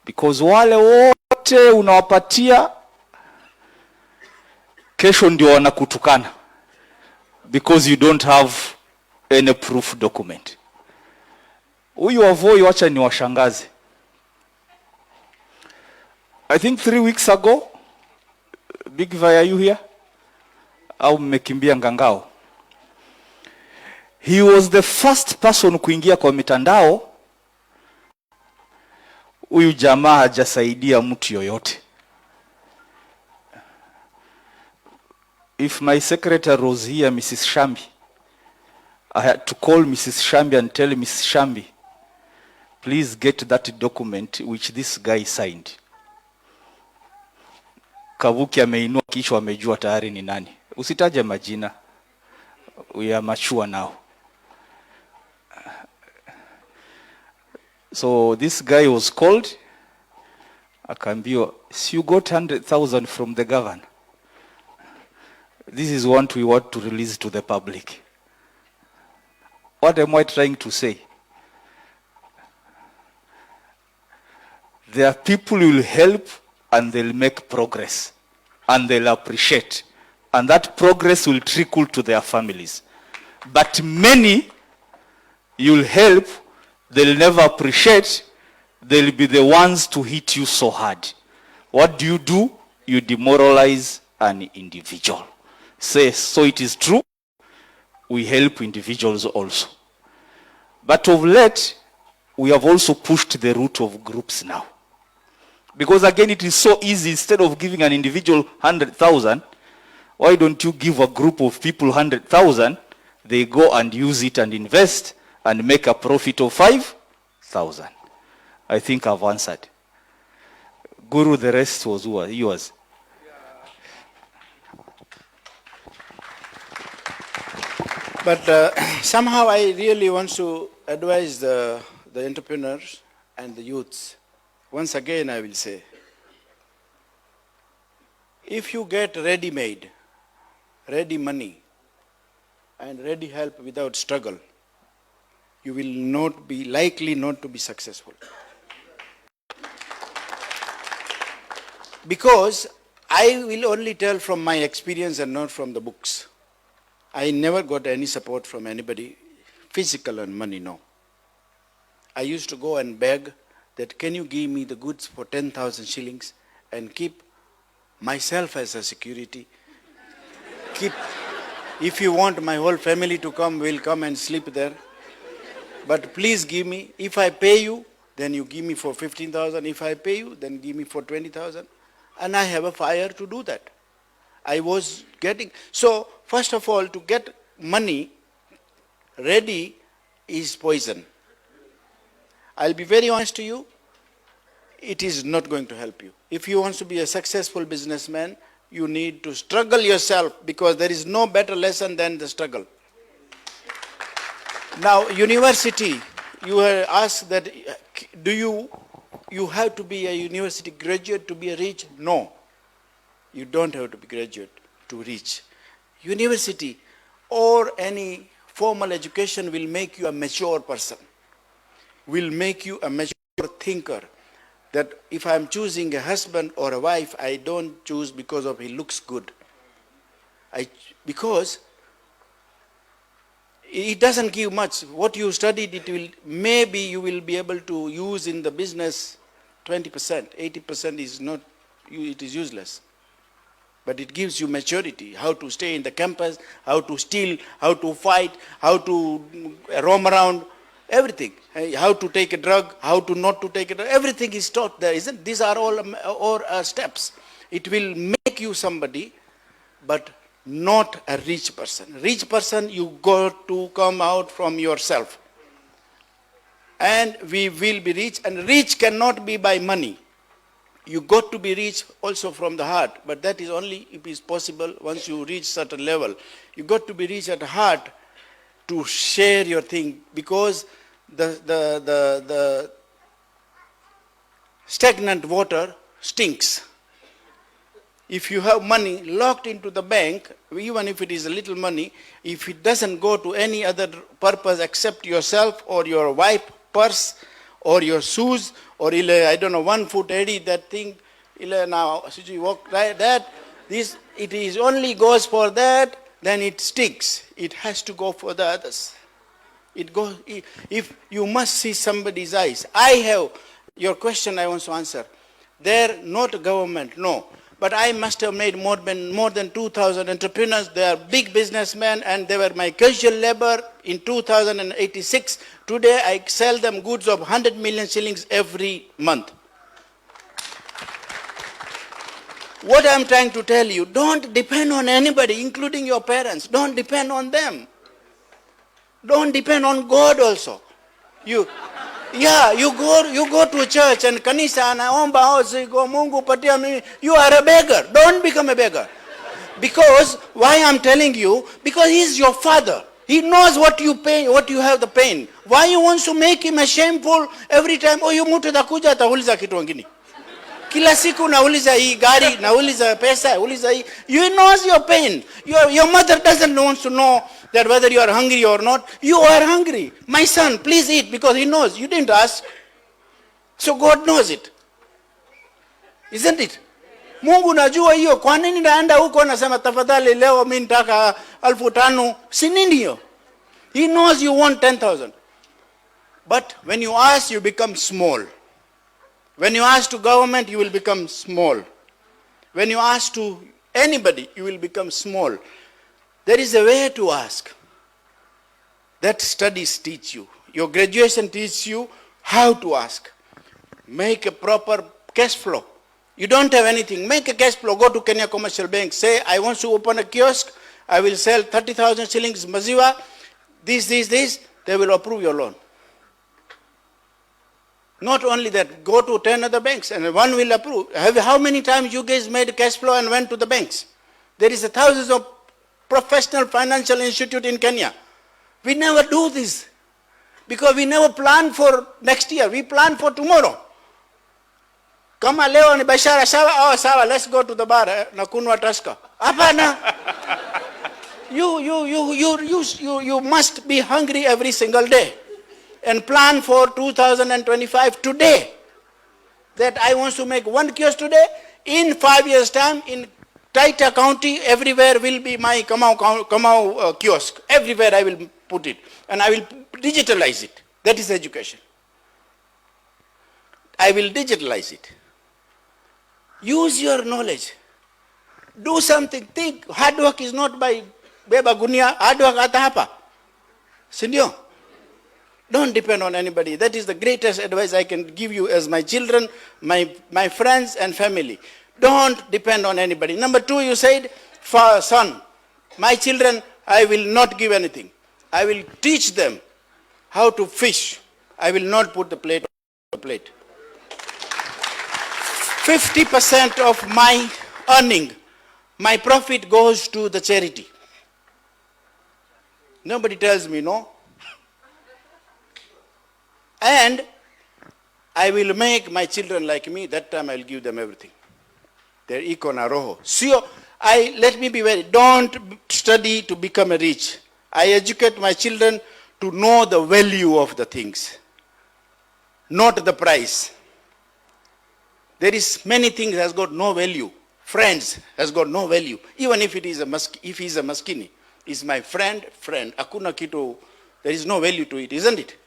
Because wale wote unawapatia, kesho ndio wanakutukana. Because you don't have any proof document. Huyu wa Voi wacha ni washangaze. I think 3 weeks ago, Big Vi, are you here? Au mmekimbia Ngangao? He was the first person kuingia kwa mitandao. Huyu jamaa hajasaidia mtu yoyote. If my secretary was here, Mrs. Shambi, I had to call Mrs. Shambi and tell Mrs. Shambi, please get that document which this guy signed. Kavuki ameinua kichwa, amejua tayari ni nani. Usitaje majina. We are mature now. So this guy was called. Akaambiwa, so you got 100,000 from the governor. This is what we want to release to the public. What am I trying to say? There are people who will help and they'll make progress and they'll appreciate. And that progress will trickle to their families. But many you'll help, they'll never appreciate, they'll be the ones to hit you so hard. What do? You demoralize an individual. Say, so it is true, we help individuals also. But of late, we have also pushed the route of groups now. Because again, it is so easy, instead of giving an individual 100,000, why don't you give a group of people 100,000, they go and use it and invest and make a profit of 5,000. I think I've answered. Guru, the rest was yours. But somehow I really want to advise the entrepreneurs and the youths. Once again, I will say, if you get ready-made, ready money, and ready help without struggle, you will not be likely not to be successful. Because I will only tell from my experience and not from the books. I never got any support from anybody, physical and money, no. I used to go and beg that, can you give me the goods for 10,000 shillings and keep myself as a security. Keep, if you want my whole family to come, we'll come and sleep there. But please give me, if I pay you, then you give me for 15,000. If I pay you, then give me for 20,000. And I have a fire to do that. I was getting, so first of all, to get money ready is poison. I'll be very honest to you, it is not going to help you. If you want to be a successful businessman, you need to struggle yourself, because there is no better lesson than the struggle. Now, university, you were asked that, you have to be a university graduate to be a rich? No. You don't have to be graduate to reach. University or any formal education will make you a mature person, will make you a mature thinker. That if I'm choosing a husband or a wife, I don't choose because of he looks good. Because it doesn't give much. What you studied, it will, maybe you will be able to use in the business 20%, 80% is not, it is useless. But it gives you maturity, how to stay in the campus, how to steal, how to fight, how to roam around, everything. How to take a drug, how to not to take a drug, everything is taught there, isn't it? These are all steps. It will make you somebody, but not a rich person. Rich person, you got to come out from yourself. And we will be rich, and rich cannot be by money. You got to be rich also from the heart, but that is only if it is possible once you reach certain level. You got to be rich at heart to share your thing, because the stagnant water stinks. If you have money locked into the bank, even if it is a little money, if it doesn't go to any other purpose except yourself or your wife purse or your shoes or I don't know, 1 foot eddy, that thing, now you walk like that, this, it is only goes for that, then it sticks. It has to go for the others. It goes, if you must see somebody's eyes. I have, your question I want to answer. They're not government, no. But I must have made more than 2,000 entrepreneurs. They are big businessmen and they were my casual labor in 2086. Today I sell them goods of 100 million shillings every month. What I'm trying to tell you, don't depend on anybody, including your parents. Don't depend on them. Don't depend on God also. You go to a church and kanisa anaomba go Mungu patia mimi. You are a beggar. Don't become a beggar. Because why I'm telling you? Because he's your father. He knows what you pain, what you have the pain. Why you want to make him a shameful every time? Oh, you mtu takuja atauliza kitu kingine. Kila siku nauliza hii gari, nauliza pesa, nauliza hii. You knows your pain. Your mother doesn't want to know that whether you are hungry or not. You are hungry. My son, please eat, because he knows. You didn't ask. So God knows it. Isn't it? Mungu najua hiyo. Kwa nini naenda huko nasema tafadhali leo mimi nataka 5,000? Si nini hiyo? He knows you want 10,000. But when you ask, you become small. When you ask to government, you will become small. When you ask to anybody, you will become small. There is a way to ask. That studies teach you. Your graduation teaches you how to ask. Make a proper cash flow. You don't have anything. Make a cash flow. Go to Kenya Commercial Bank. Say, I want to open a kiosk. I will sell 30,000 shillings maziwa. This. They will approve your loan. Not only that, go to 10 other banks and one will approve. How many times you guys made cash flow and went to the banks? There is thousands of professional financial institute in Kenya. We never do this because we never plan for next year. We plan for tomorrow. Kama leo ni biashara sawa, sawa, let's go to the bar na kunwa Tusker. Hapana. You must be hungry every single day. And plan for 2025 today. That I want to make one kiosk today. In 5 years' time, in Taita County, everywhere will be my Kamau kiosk. Everywhere I will put it. And I will digitalize it. That is education. I will digitalize it. Use your knowledge. Do something. Think. Hard work is not by beba gunia. Hard work ata hapa. Sindio? Don't depend on anybody. That is the greatest advice I can give you as my children, my friends and family. Don't depend on anybody. Number 2, you said, son, my children, I will not give anything. I will teach them how to fish. I will not put the plate on the plate. 50% of my earning, my profit goes to the charity. Nobody tells me no. And I will make my children like me. That time I will give them everything. They're iko na roho. So let me be very, don't study to become rich. I educate my children to know the value of the things, not the price. There is many things has got no value. Friends has got no value. Even if it is if he's a maskini, is my friend. Akuna kitu, there is no value to it, isn't it?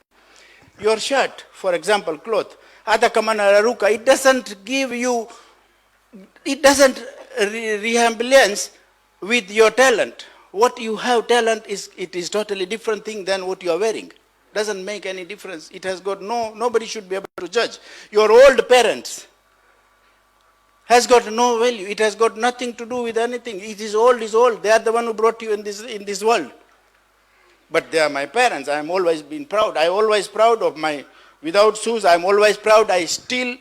Your shirt, for example, cloth, hata kama nararuka, it doesn't give you, it doesn't resemblance with your talent. What you have talent it is totally different thing than what you are wearing. Doesn't make any difference. It has got nobody should be able to judge. Your old parents has got no value. It has got nothing to do with anything. It is old. They are the one who brought you in this world. But they are my parents. I am always been proud. I am always proud of my, without shoes, I am always proud. I steal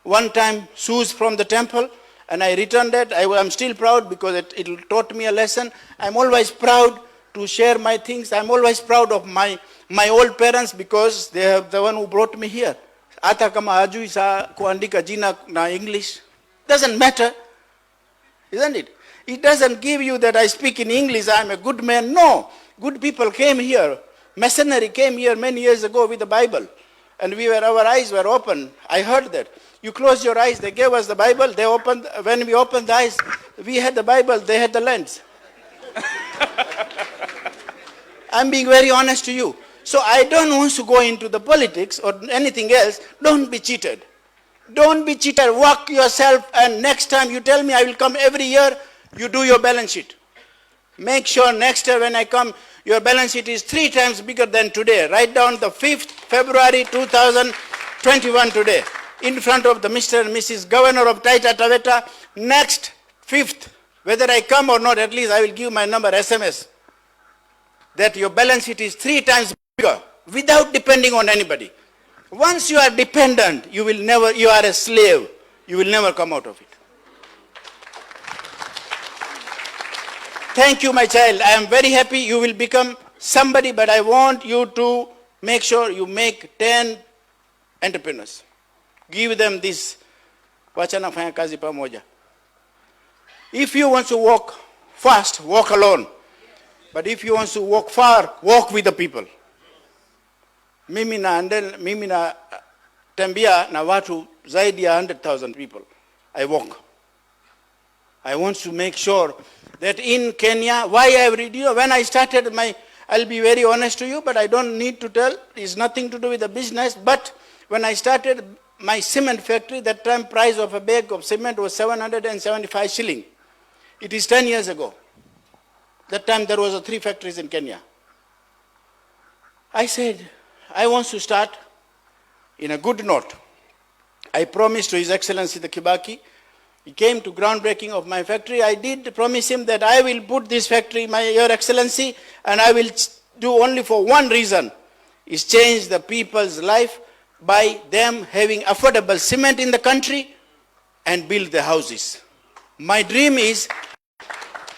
one time shoes from the temple and I returned it. I am still proud because it taught me a lesson. I am always proud to share my things. I am always proud of my old parents because they are the one who brought me here. hata kama hajui saa kuandika jina na English, doesn't matter, isn't it? It doesn't give you that I speak in English, I'm a good man. No, good people came here. Masonry came here many years ago with the Bible, and our eyes were open. I heard that. You close your eyes, they gave us the Bible, they opened, when we opened the eyes, we had the Bible, they had the lens. I'm being very honest to you. So I don't want to go into the politics or anything else. Don't be cheated. Don't be cheated. Work yourself, and next time you tell me I will come every year, you do your balance sheet. Make sure next year when I come, your balance sheet is 3 times bigger than today. Write down the 5th February 2021 today, in front of the Mr. and Mrs. Governor of Taita Taveta. Next 5th, whether I come or not, at least I will give my number SMS, that your balance sheet is 3 times bigger, without depending on anybody. Once you are dependent, you are a slave. You will never come out of it. Thank you, my child. I am very happy you will become somebody, but I want you to make sure you make 10 entrepreneurs. Give them this. Wachana fanya kazi pamoja. If you want to walk fast, walk alone. But if you want to walk far, walk with the people. Mimi na tembea na watu zaidi ya 100,000 people. I walk. I want to make sure that in Kenya, why I have reduced, when I started I'll be very honest to you, but I don't need to tell, it's nothing to do with the business, but when I started my cement factory, that time price of a bag of cement was 775 shilling. It is 10 years ago. That time there was 3 factories in Kenya. I said, I want to start in a good note. I promised to His Excellency the Kibaki. He came to groundbreaking of my factory. I did promise him that I will put this factory, Your Excellency, and I will do only for one reason, is change the people's life by them having affordable cement in the country and build the houses. My dream is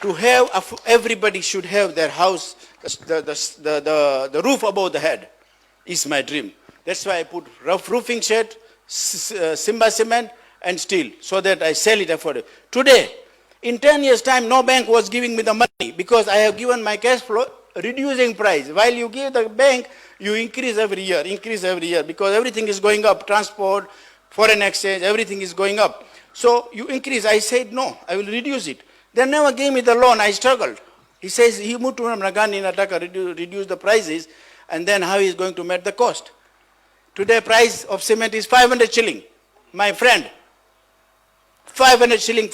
to have, everybody should have their house, the roof above the head is my dream. That's why I put roofing shed, Simba cement, and steel, so that I sell it affordable. Today, in 10 years' time, no bank was giving me the money because I have given my cash flow reducing price. While you give the bank, you increase every year, because everything is going up. Transport, foreign exchange, everything is going up. So you increase. I said, no, I will reduce it. They never gave me the loan. I struggled. He says, he moved to Nagani Nataka, reduce the prices, and then how he is going to meet the cost. Today, price of cement is 500 shilling. My friend, 500 shilling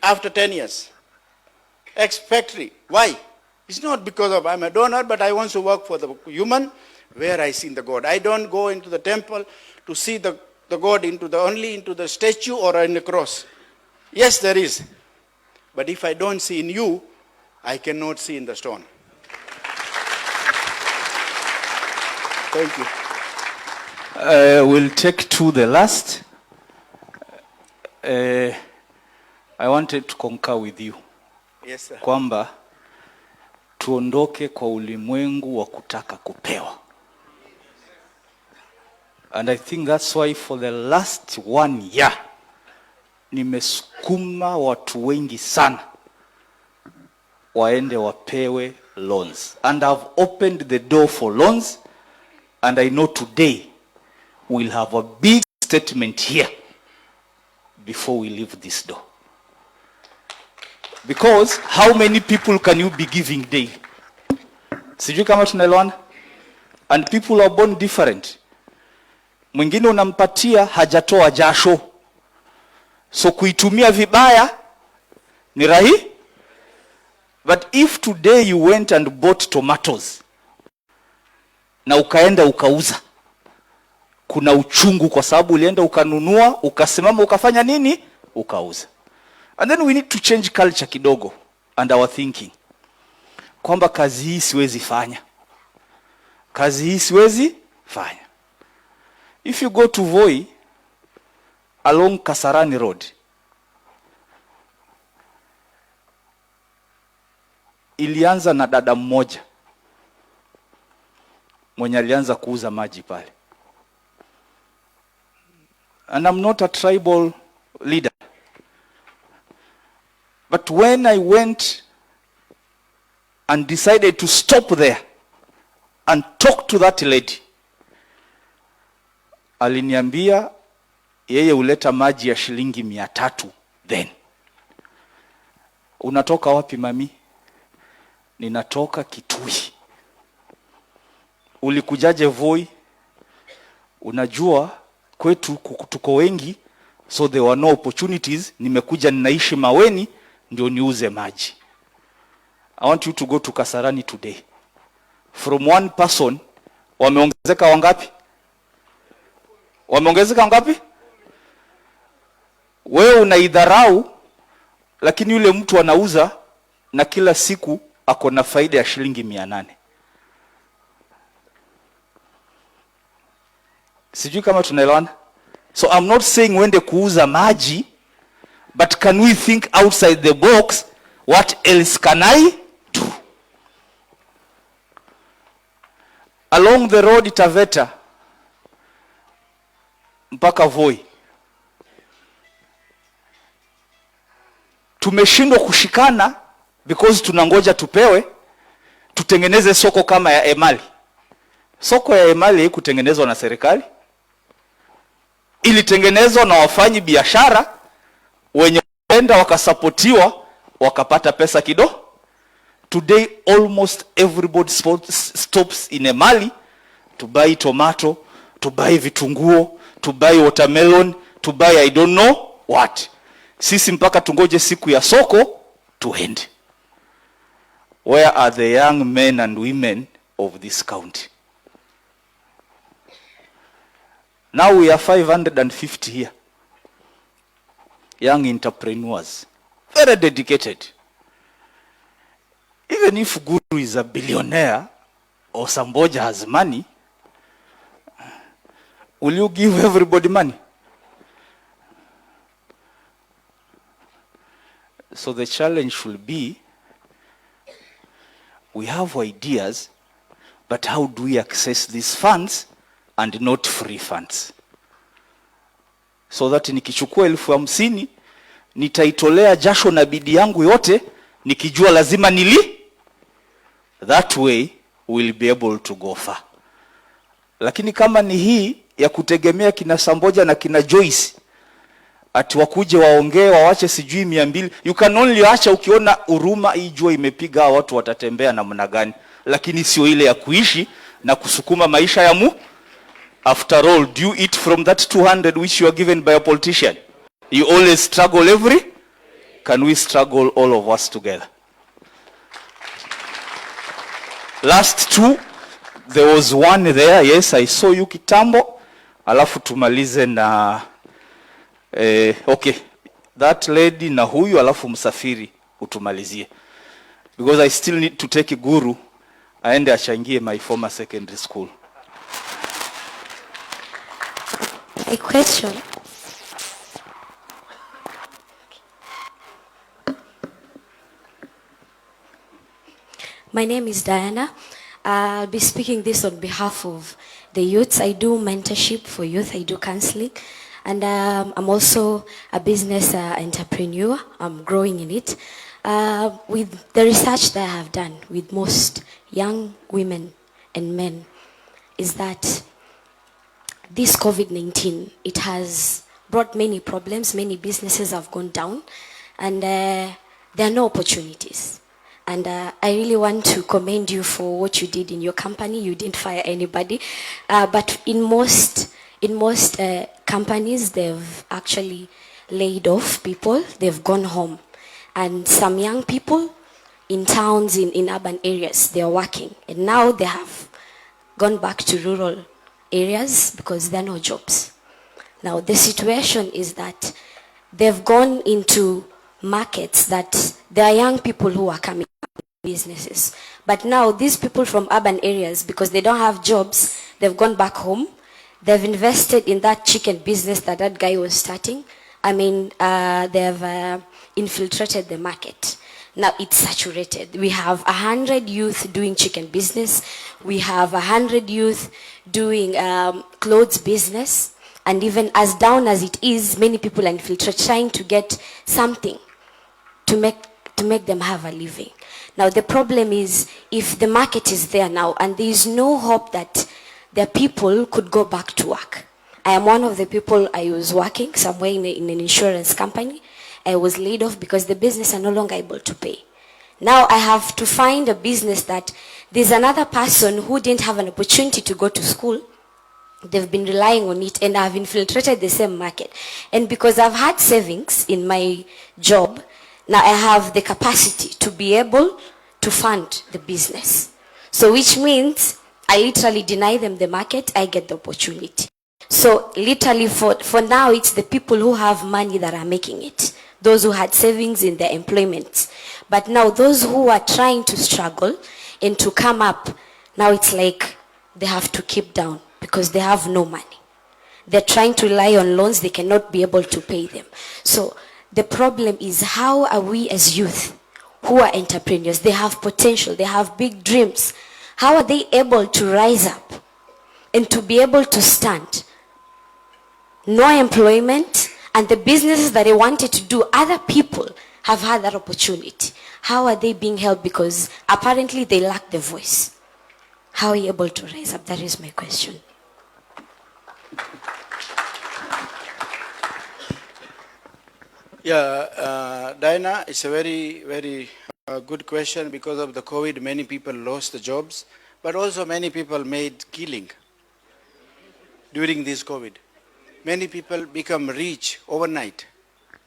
after 10 years. Ex-factory. Why? It's not because of I'm a donor, but I want to work for the human where I see the God. I don't go into the temple to see the God only into the statue or in the cross. Yes, there is. But if I don't see in you, I cannot see in the stone. Thank you. We'll take to the last. I wanted to concur with you. Yes, sir. Kwamba tuondoke kwa ulimwengu wa kutaka kupewa. And I think that's why for the last 1 year nimesukuma watu wengi sana waende wapewe loans. And I've opened the door for loans, and I know today we'll have a big statement here before we leave this door. Because how many people can you be giving daily? Sijui kama tunaelewana? And people are born different. Mwingine unampatia hajatoa jasho. So kuitumia vibaya ni rahi. But if today you went and bought tomatoes na ukaenda ukauza, kuna uchungu kwa sababu ulienda ukanunua, ukasimama ukafanya nini? Ukauza. And then we need to change culture kidogo and our thinking. Kwamba kazi hii siwezi fanya. Kazi hii siwezi fanya. If you go to Voi along Kasarani Road, ilianza na dada mmoja mwenye alianza kuuza maji pale. And I'm not a tribal leader. But when I went and decided to stop there and talk to that lady, aliniambia yeye huleta maji ya shilingi 300 then. Unatoka wapi mami? Ninatoka Kitui. Ulikujaje Voi? Unajua kwetu tuko wengi, so there were no opportunities. Nimekuja ninaishi Maweni ndio niuze maji. I want you to go to Kasarani today. From one person, wameongezeka wangapi? Wameongezeka wangapi? Wewe unaidharau, lakini yule mtu anauza na kila siku ako na faida ya shilingi 800. Sijui kama tunaelewana. So I'm not saying wende kuuza maji, but can we think outside the box? What else can I do? Along the road Taveta mpaka Voi, tumeshindwa kushikana because tunangoja tupewe tutengeneze soko kama ya Emali. Soko ya Emali kutengenezwa na serikali, ilitengenezwa na wafanyi biashara wenye wenda wakasapotiwa wakapata pesa kidogo. Today almost everybody stops in Emali to buy tomato, to buy vitunguo, to buy watermelon, to buy I don't know what. Sisi mpaka tungoje siku ya soko tuende. Where are the young men and women of this county? Now we are 550 here. Young entrepreneurs, very dedicated. Even if Guru is a billionaire or Samboja has money, will you give everybody money? So the challenge should be, we have ideas, but how do we access these funds and not free funds? So that nikichukua 50,000 nitaitolea jasho na bidii yangu yote nikijua lazima that way we'll be able to go far. Lakini kama ni hii ya kutegemea kina Samboja na kina Joyce ati wakuje waongee wawache sijui 200, you can only acha ukiona huruma hii jua imepiga watu watatembea namna gani, lakini sio ile ya kuishi na kusukuma maisha ya After all, do you eat from that 200 which you are given by a politician? You always struggle every? Can we struggle all of us together? Last two, there was one there, yes, I saw you kitambo, alafu tumalize na, okay, that lady na huyu alafu msafiri utumalizie. Because I still need to take Guru, aende achangie my former secondary school. A question. My name is Diana. I'll be speaking this on behalf of the youths. I do mentorship for youth. I do counseling. And I'm also a business entrepreneur. I'm growing in it. With the research that I have done with most young women and men is that this COVID-19, it has brought many problems. Many businesses have gone down, and there are no opportunities. And I really want to commend you for what you did in your company. You didn't fire anybody, but in most companies, they've actually laid off people. They've gone home, and some young people in towns, in urban areas, they are working, and now they have gone back to rural areas because there are no jobs. Now the situation is that they've gone into markets that there are young people who are coming businesses. But now these people from urban areas, because they don't have jobs, they've gone back home. They've invested in that chicken business that guy was starting. I mean, they've infiltrated the market. Now it's saturated. We have 100 youth doing chicken business. We have 100 youth doing clothes business. And even as down as it is, many people are infiltrated trying to get something to make them have a living. Now the problem is, if the market is there now and there is no hope that the people could go back to work. I am one of the people, I was working somewhere in an insurance company. I was laid off because the business are no longer able to pay. Now I have to find a business that there's another person who didn't have an opportunity to go to school. They've been relying on it and I've infiltrated the same market. And because I've had savings in my job, now I have the capacity to be able to fund the business. So which means I literally deny them the market, I get the opportunity. So literally for now, it's the people who have money that are making it. Those who had savings in their employment. But now those who are trying to struggle and to come up, now it's like they have to keep down because they have no money. They're trying to rely on loans, they cannot be able to pay them. So the problem is, how are we as youth who are entrepreneurs? They have potential, they have big dreams. How are they able to rise up and to be able to stand? No employment, and the businesses that they wanted to do, other people have had that opportunity. How are they being helped? Because apparently they lack the voice. How are you able to rise up? That is my question. Yeah, Diana, it's a very, very good question. Because of the COVID, many people lost the jobs, but also many people made killing during this COVID. Many people become rich overnight.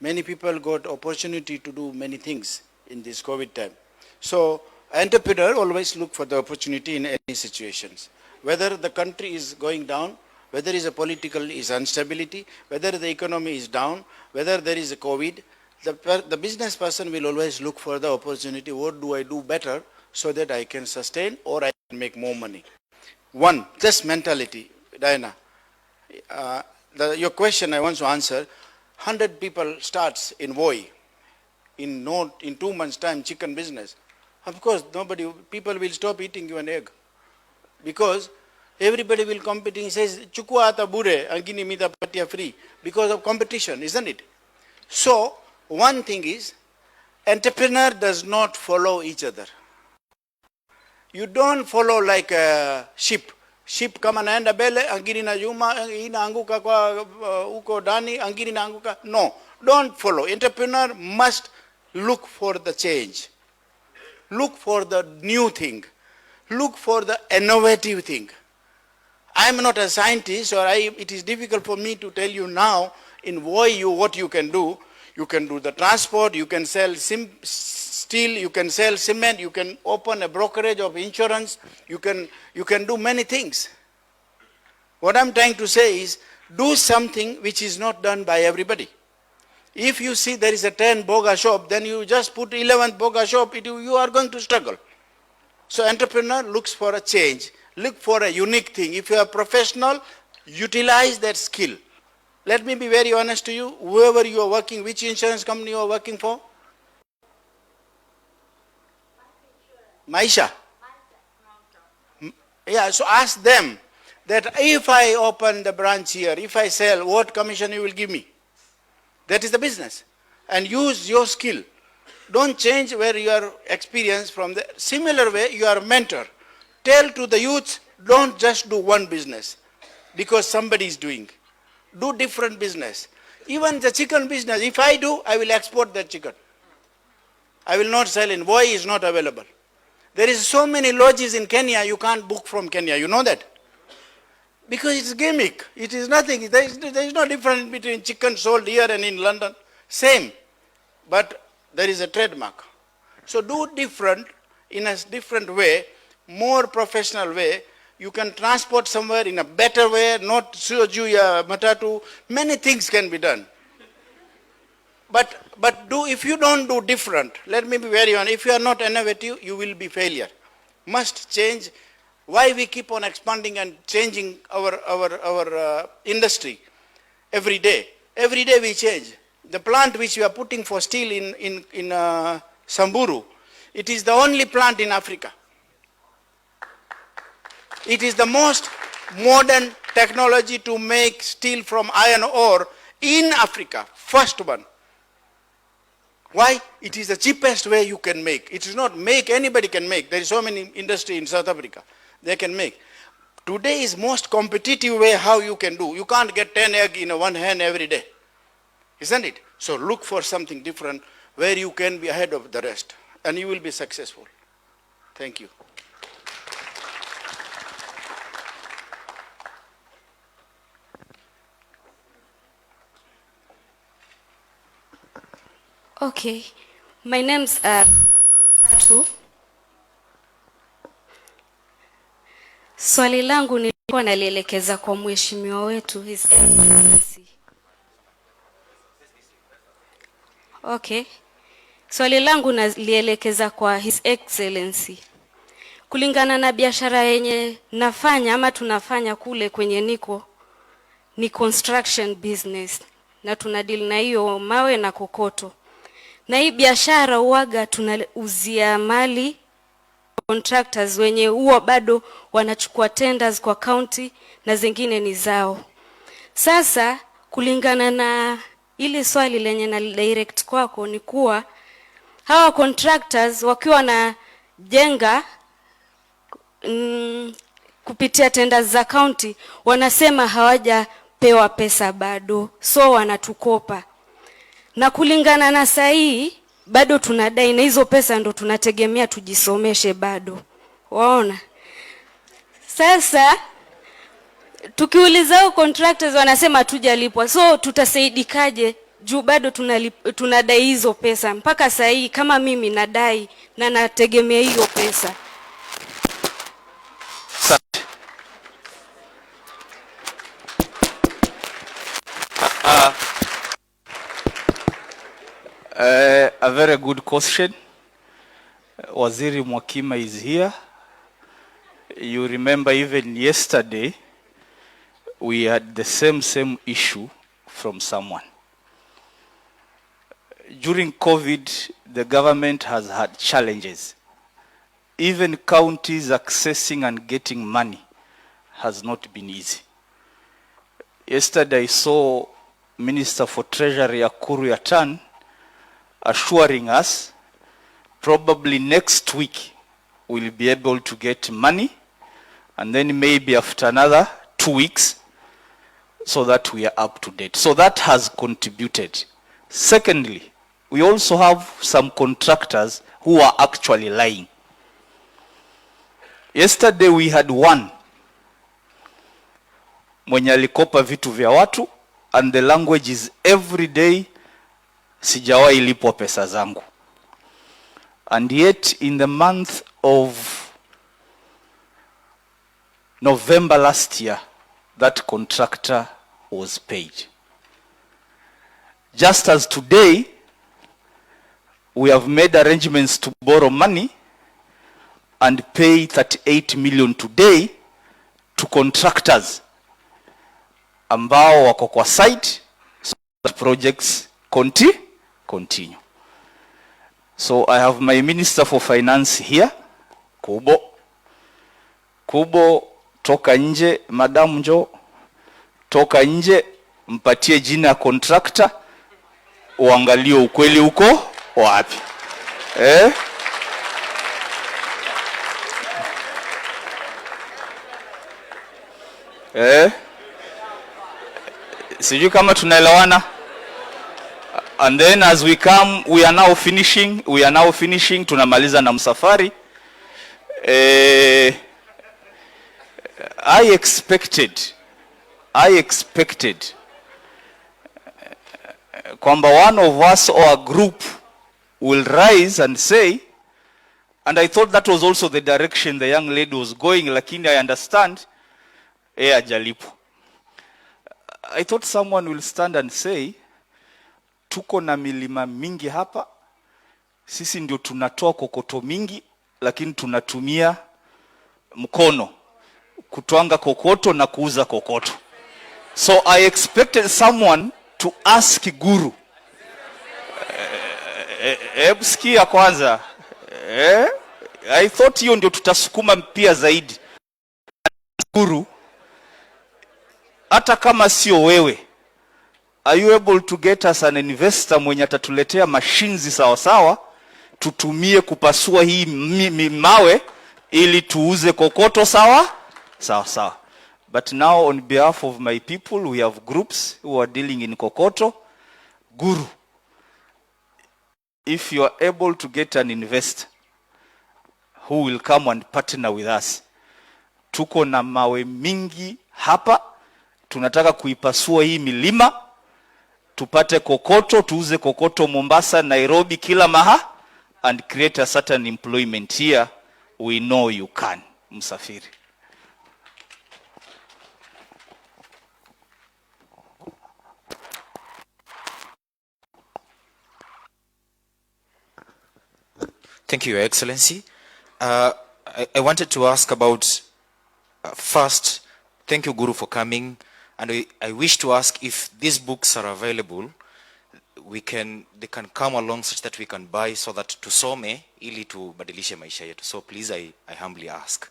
Many people got opportunity to do many things in this COVID time. So entrepreneur always look for the opportunity in any situations. Whether the country is going down, whether is a political instability, whether the economy is down, whether there is a COVID, the business person will always look for the opportunity. What do I do better so that I can sustain or I can make more money? One, just mentality, Diana. Your question I want to answer. 100 people starts in Voi, in 2 months time, chicken business. Of course, people will stop eating you an egg. Because everybody will competing, says, chukua ata bure, angini mita patia free, because of competition, isn't it? So, one thing is, entrepreneur does not follow each other. You don't follow like a sheep. Sheep kama naenda bele, angini na yuma, ina anguka kwa uko dani, angini na anguka. No, don't follow. Entrepreneur must look for the change. Look for the new thing. Look for the innovative thing. I am not a scientist, or it is difficult for me to tell you now in Voi what you can do. You can do the transport, you can sell steel, you can sell cement, you can open a brokerage of insurance, you can do many things. What I'm trying to say is, do something which is not done by everybody. If you see there is a 10 boga shop, then you just put 11th boga shop, you are going to struggle. So entrepreneur looks for a change, look for a unique thing. If you are professional, utilize that skill. Let me be very honest to you, whoever you are working, which insurance company you are working for? Maisha. Yeah, so ask them that if I open the branch here, if I sell, what commission you will give me? That is the business. And use your skill. Don't change where you are experienced from the similar way you are a mentor. Tell to the youth, don't just do one business because somebody is doing. Do different business. Even the chicken business, if I do, I will export that chicken. I will not sell in. Voi is not available. There is so many lodges in Kenya, you can't book from Kenya. You know that? Because it's gimmick. It is nothing. There is no difference between chicken sold here and in London. Same. But there is a trademark. So do different in a different way, more professional way. You can transport somewhere in a better way, not suju, matatu. Many things can be done. But if you don't do different, let me be very honest, if you are not innovative, you will be failure. Must change. Why we keep on expanding and changing our industry every day? Every day we change. The plant which we are putting for steel in Samburu, it is the only plant in Africa. It is the most modern technology to make steel from iron ore in Africa. First one. Why? It is the cheapest way you can make. It is not make, anybody can make. There is so many industry in South Africa. They can make. Today is most competitive way how you can do. You can't get 10 eggs in one hand every day. Isn't it? So look for something different where you can be ahead of the rest. And you will be successful. Thank you. Okay, my name's Tatu. Swali langu nilikuwa nalielekeza kwa mheshimiwa wetu His Excellency. Okay, swali langu nalielekeza kwa His Excellency. Kulingana na biashara yenye nafanya ama tunafanya kule kwenye ni construction business na tunadeal na hiyo mawe na kokoto. Na hii biashara uwaga tunauzia mali contractors wenye huo bado wanachukua tenders kwa county na zingine ni zao. Sasa kulingana na ile swali lenye na direct kwako ni kuwa hawa contractors wakiwa na jenga kupitia tenders za county wanasema hawajapewa pesa bado, so wanatukopa. Na kulingana na sahi bado tunadai na hizo pesa ndo tunategemea tujisomeshe bado. Waona? Sasa tukiuliza hao contractors wanasema tujalipwa. So tutasaidikaje juu bado tunadai hizo pesa. Mpaka sahi kama mimi nadai na nategemea hiyo pesa. A very good question. Waziri Mwakima is here. You remember even yesterday we had the same issue from someone. During COVID, the government has had challenges. Even counties accessing and getting money has not been easy. Yesterday I saw Minister for Treasury Akuru Yatan assuring us probably next week we'll be able to get money, and then maybe after another 2 weeks so that we are up to date. So that has contributed. Secondly, we also have some contractors who are actually lying. Yesterday we had one mwenye alikopa vitu vya watu, and the language is every day sijawahi lipwa pesa zangu. And yet in the month of November last year, that contractor was paid. Just as today, we have made arrangements to borrow money and pay 38 million today to contractors ambao wako kwa site, so that projects continue. So I have my Minister for Finance here, Kubo, toka nje, Madam Njo, toka nje, mpatie jina contractor, uangalie ukweli uko wapi. Sijui kama tunaelewana. And then as we come, we are now finishing, tunamaliza na msafari. I expected kwamba one of us or a group will rise and say, and I thought that was also the direction the young lady was going, lakini I understand, ajalipo. I thought someone will stand and say, tuko na milima mingi hapa, sisi ndio tunatoa kokoto mingi, lakini tunatumia mkono kutwanga kokoto na kuuza kokoto. So I expected someone to ask Guru, sikia kwanza, I thought hiyo ndio tutasukuma pia zaidi. Guru, hata kama sio wewe, are you able to get us an investor mwenye atatuletea machines sawa sawa, tutumie kupasua hii mawe ili tuuze kokoto sawa sawa. But now on behalf of my people, we have groups who are dealing in kokoto. Guru, if you are able to get an investor who will come and partner with us, tuko na mawe mingi hapa, tunataka kuipasua hii milima, tupate kokoto, tuuze kokoto Mombasa, Nairobi, kila maha, and create a certain employment here. We know you can, Msafiri. Thank you, Your Excellency. I wanted to ask about, first, thank you, Guru, for coming. And I wish to ask if these books are available, they can come along such that we can buy, so that tusome ili tubadilishe maisha yetu. So please, I humbly ask.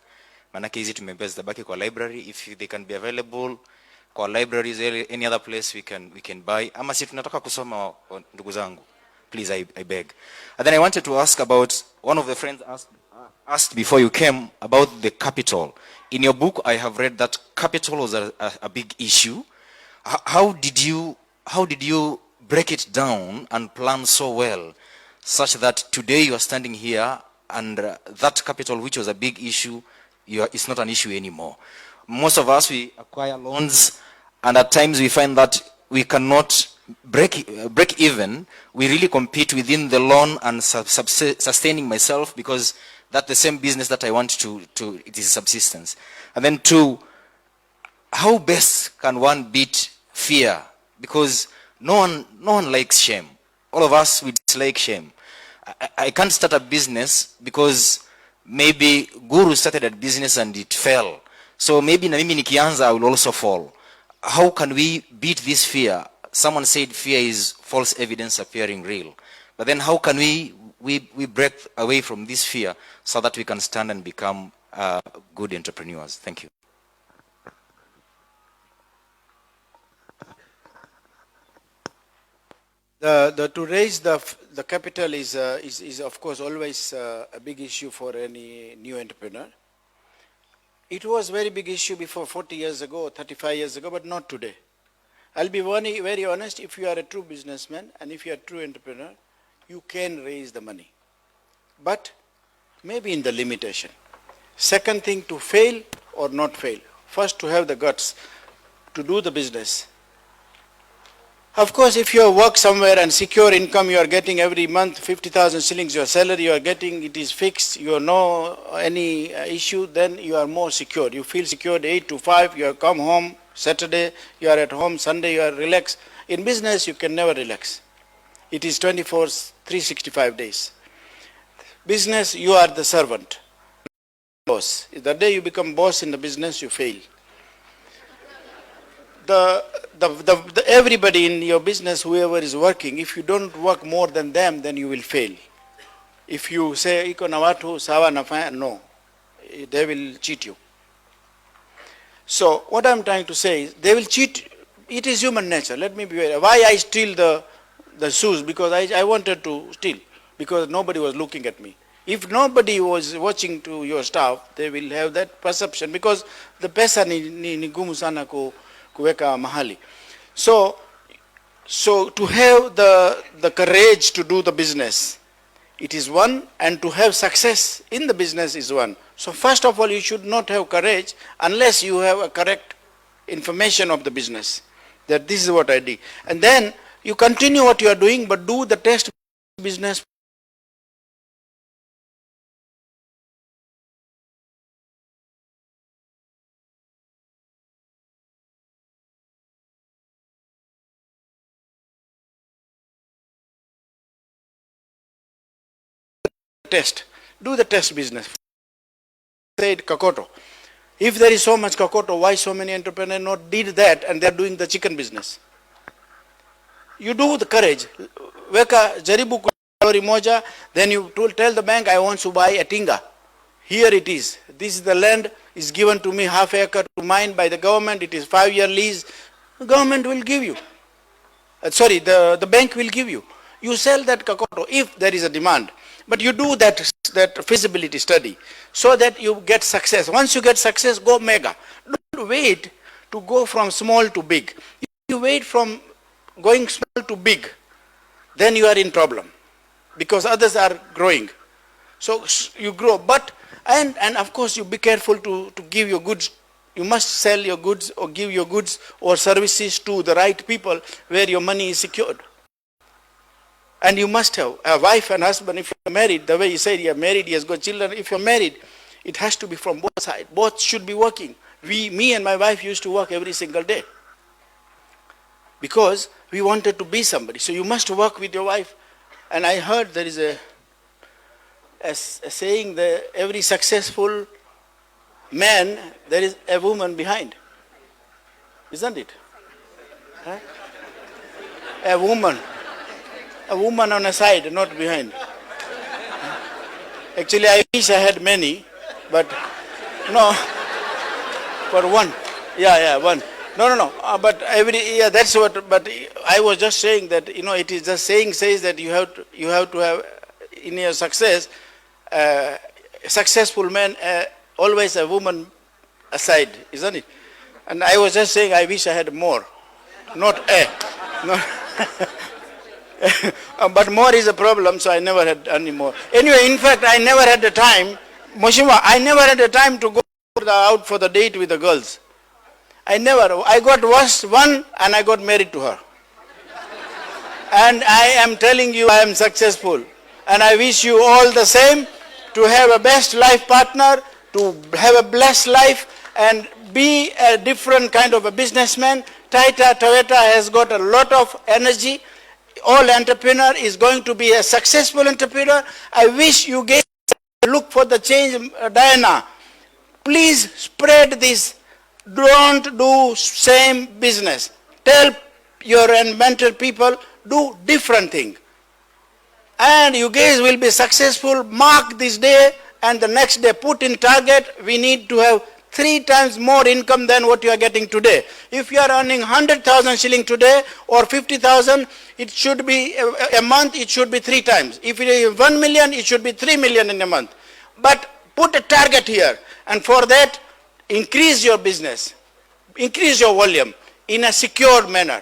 Manake hizi tumebeza zitabaki kwa library. If they can be available kwa libraries, any other place we can buy. Ama si tunataka kusoma, ndugu zangu. Please, I beg. And then I wanted to ask about, one of the friends asked before you came about the capital. In your book, I have read that capital was a big issue. How did you break it down and plan so well, such that today you are standing here and that capital, which was a big issue, it's not an issue anymore? Most of us, we acquire loans, and at times we find that we cannot break even. We really compete within the loan and sustaining myself, because that's the same business that I want to it is subsistence. And then two, how best can one beat fear? Because no one likes shame. All of us, we dislike shame. I can't start a business because maybe Guru started a business and it fell. So maybe na mimi nikianza, I will also fall. How can we beat this fear? Someone said fear is false evidence appearing real. But then how can we break away from this fear so that we can stand and become good entrepreneurs? Thank you. To raise the capital is of course always a big issue for any new entrepreneur. It was a very big issue before 40 years ago, 35 years ago, but not today. I'll be very honest, if you are a true businessman and if you are a true entrepreneur, you can raise the money, but maybe in the limitation. Second thing, to fail or not fail. First, to have the guts to do the business. Of course, if you work somewhere and secure income, you are getting every month 50,000 shillings, your salary you are getting, it is fixed, you know any issue, then you are more secure. You feel secured 8 to 5, you have come home Saturday, you are at home, Sunday you are relaxed. In business, you can never relax. It is 365 days. Business, you are the servant. Boss. The day you become boss in the business, you fail. Everybody in your business, whoever is working, if you don't work more than them, then you will fail. If you say, iko na watu sawa nafanya, no, they will cheat you. So what I'm trying to say is, they will cheat. It is human nature. Let me be very. Why I steal the shoes? Because I wanted to steal, because nobody was looking at me. If nobody was watching to your staff, they will have that perception, because the pesa ni gumu sana kuweka mahali. So to have the courage to do the business, it is one, and to have success in the business is one. So first of all, you should not have courage unless you have a correct information of the business, that this is what I did. And then you continue what you are doing, but do the test business. Do the test business. Said Kokoto. If there is so much Kokoto, why so many entrepreneurs not did that and they are doing the chicken business? You do the courage. Weka jaribu lori moja, then you tell the bank, I want to buy a tinga. Here it is. This is the land. is given to me, half acre to mine by the government, it is 5-year lease, the government will give you. The bank will give you. You sell that Kokoto if there is a demand. But you do that feasibility study so that you get success. Once you get success, go mega. Don't wait to go from small to big. If you wait from going small to big, then you are in problem because others are growing. So you grow, but, and of course you be careful to give your goods. You must sell your goods or give your goods or services to the right people where your money is secured. And you must have a wife and husband. If you're married, the way you said you're married, he has got children. If you're married, it has to be from both sides. Both should be working. Me and my wife used to work every single day because we wanted to be somebody. So you must work with your wife. And I heard there is a saying that every successful man, there is a woman behind. Isn't it? Huh? A woman on a side, not behind. Actually, I wish I had many, but no, for one. Yeah, one. No. But that's what. But I was just saying that it is just saying says that you have to have in your success, successful man always a woman aside, isn't it? And I was just saying I wish I had more, not a. No. But more is a problem, so I never had any more. Anyway, in fact, I never had the time. Moshima, I never had the time to go out for the date with the girls. I got one and I got married to her. And I am telling you, I am successful. And I wish you all the same, to have a best life partner, to have a blessed life, and be a different kind of a businessman. Toyota has got a lot of energy. All entrepreneur is going to be a successful entrepreneur. I wish you guys look for the change. Diana, please spread this. Don't do same business. Tell your mental people, do different thing. And you guys will be successful. Mark this day and the next day. Put in target. We need to have 3 times more income than what you are getting today. If you are earning 100,000 shilling today or 50,000, it should be a month, it should be 3 times. If it is 1 million, it should be 3 million in a month. But put a target here, and for that, increase your business, increase your volume in a secure manner,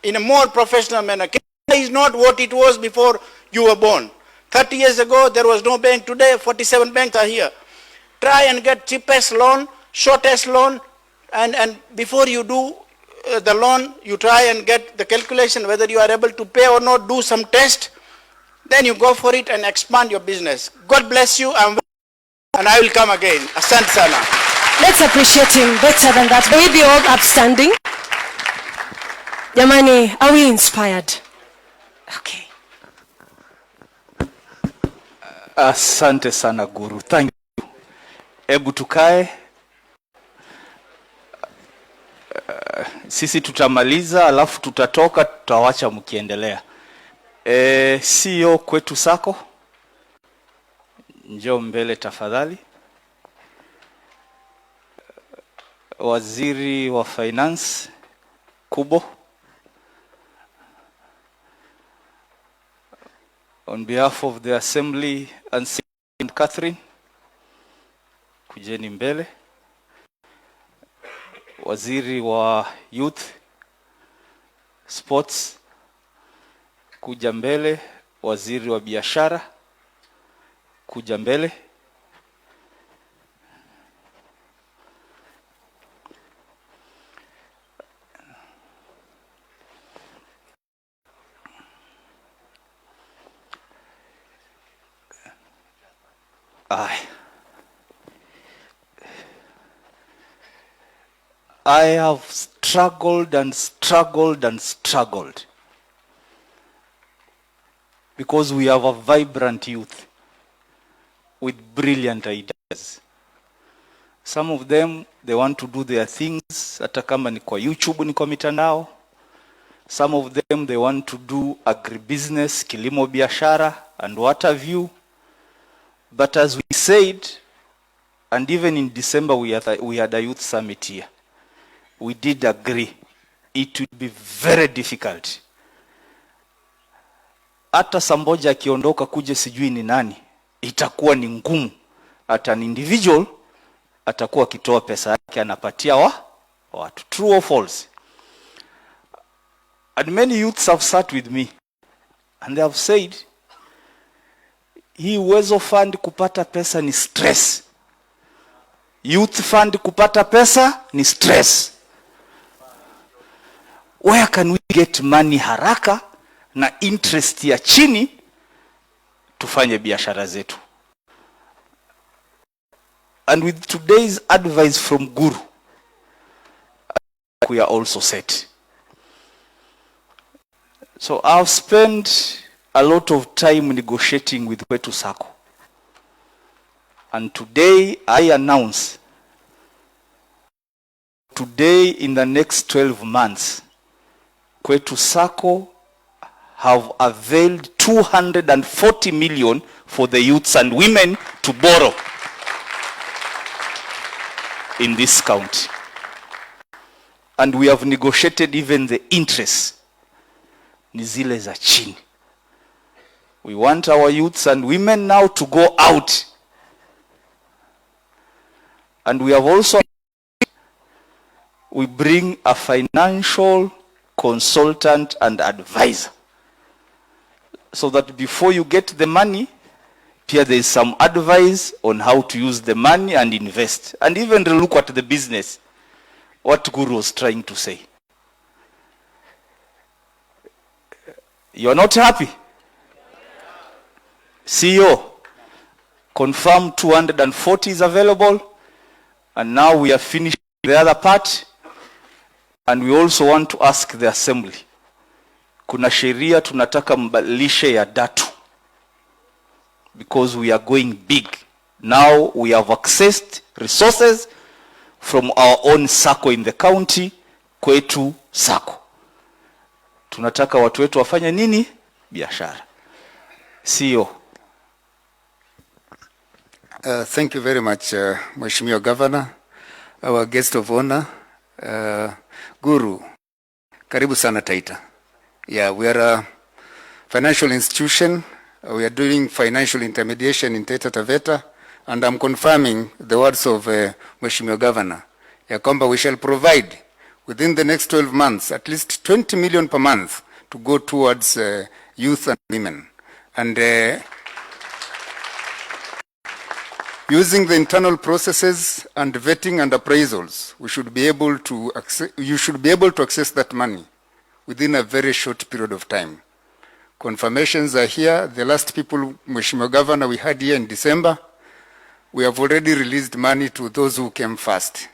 in a more professional manner. Kenya is not what it was before you were born. 30 years ago, there was no bank. Today, 47 banks are here. Try and get cheapest loan, shortest loan, and before you do the loan, you try and get the calculation whether you are able to pay or not, do some test, then you go for it and expand your business. God bless you, and I will come again. Asante sana. Let's appreciate him better than that. May we be all upstanding. Jamani, are we inspired? Okay. Asante sana Guru. Thank you. Ebu tukae. Sisi tutamaliza alafu tutatoka, tutawacha mkiendelea. CEO kwetu Sako, njoo mbele tafadhali. Waziri wa Finance Kubo, on behalf of the Assembly and Catherine, kujeni mbele. Waziri wa Youth Sports, kuja mbele. Waziri wa Biashara, kuja mbele. I have struggled and struggled and struggled because we have a vibrant youth with brilliant ideas. Some of them, they want to do their things, hata kama ni kwa YouTube, ni kwa mitandao. Some of them, they want to do agribusiness, kilimo biashara, and what have you. But as we said, and even in December we had a youth summit here. We did agree it would be very difficult. Hata Samboja akiondoka kuje sijui ni nani, itakuwa ni ngumu. Hata an individual atakuwa akitoa pesa yake anapatia watu. True or false? And many youths have sat with me and they have said, hii Uwezo Fund kupata pesa ni stress. Youth Fund kupata pesa ni stress. Where can we get money haraka na interest ya chini tufanye biashara zetu? And with today's advice from Guru, we are also set. So I've spent a lot of time negotiating with Kwetu Sacco. And today I announce, today in the next 12 months, Kwetu Sacco have availed 240 million for the youths and women to borrow in this county. And we have negotiated even the interest. Ni zile za chini. We want our youths and women now to go out. And we have also, we bring a financial consultant and advisor. So that before you get the money, here there is some advice on how to use the money and invest. And even look at the business, what Guru was trying to say. You are not happy? CEO, confirm 240 is available. And now we are finished the other part. And we also want to ask the assembly. Kuna sheria tunataka mbadilishe ya datu. Because we are going big. Now we have accessed resources from our own sacco in the county, Kwetu Sacco. Tunataka watu wetu wafanye nini? Biashara. CEO. Thank you very much, Mheshimiwa Governor, our guest of honor, Guru. Karibu sana Taita. Yeah, we are a financial institution. We are doing financial intermediation in Taita Taveta, and I'm confirming the words of Mheshimiwa Governor. Ya kwamba we shall provide within the next 12 months at least 20 million per month to go towards youth and women. And using the internal processes and vetting and appraisals, we should be able to you should be able to access that money within a very short period of time. Confirmations are here. The last people, Mheshimiwa Governor, we had here in December, we have already released money to those who came first.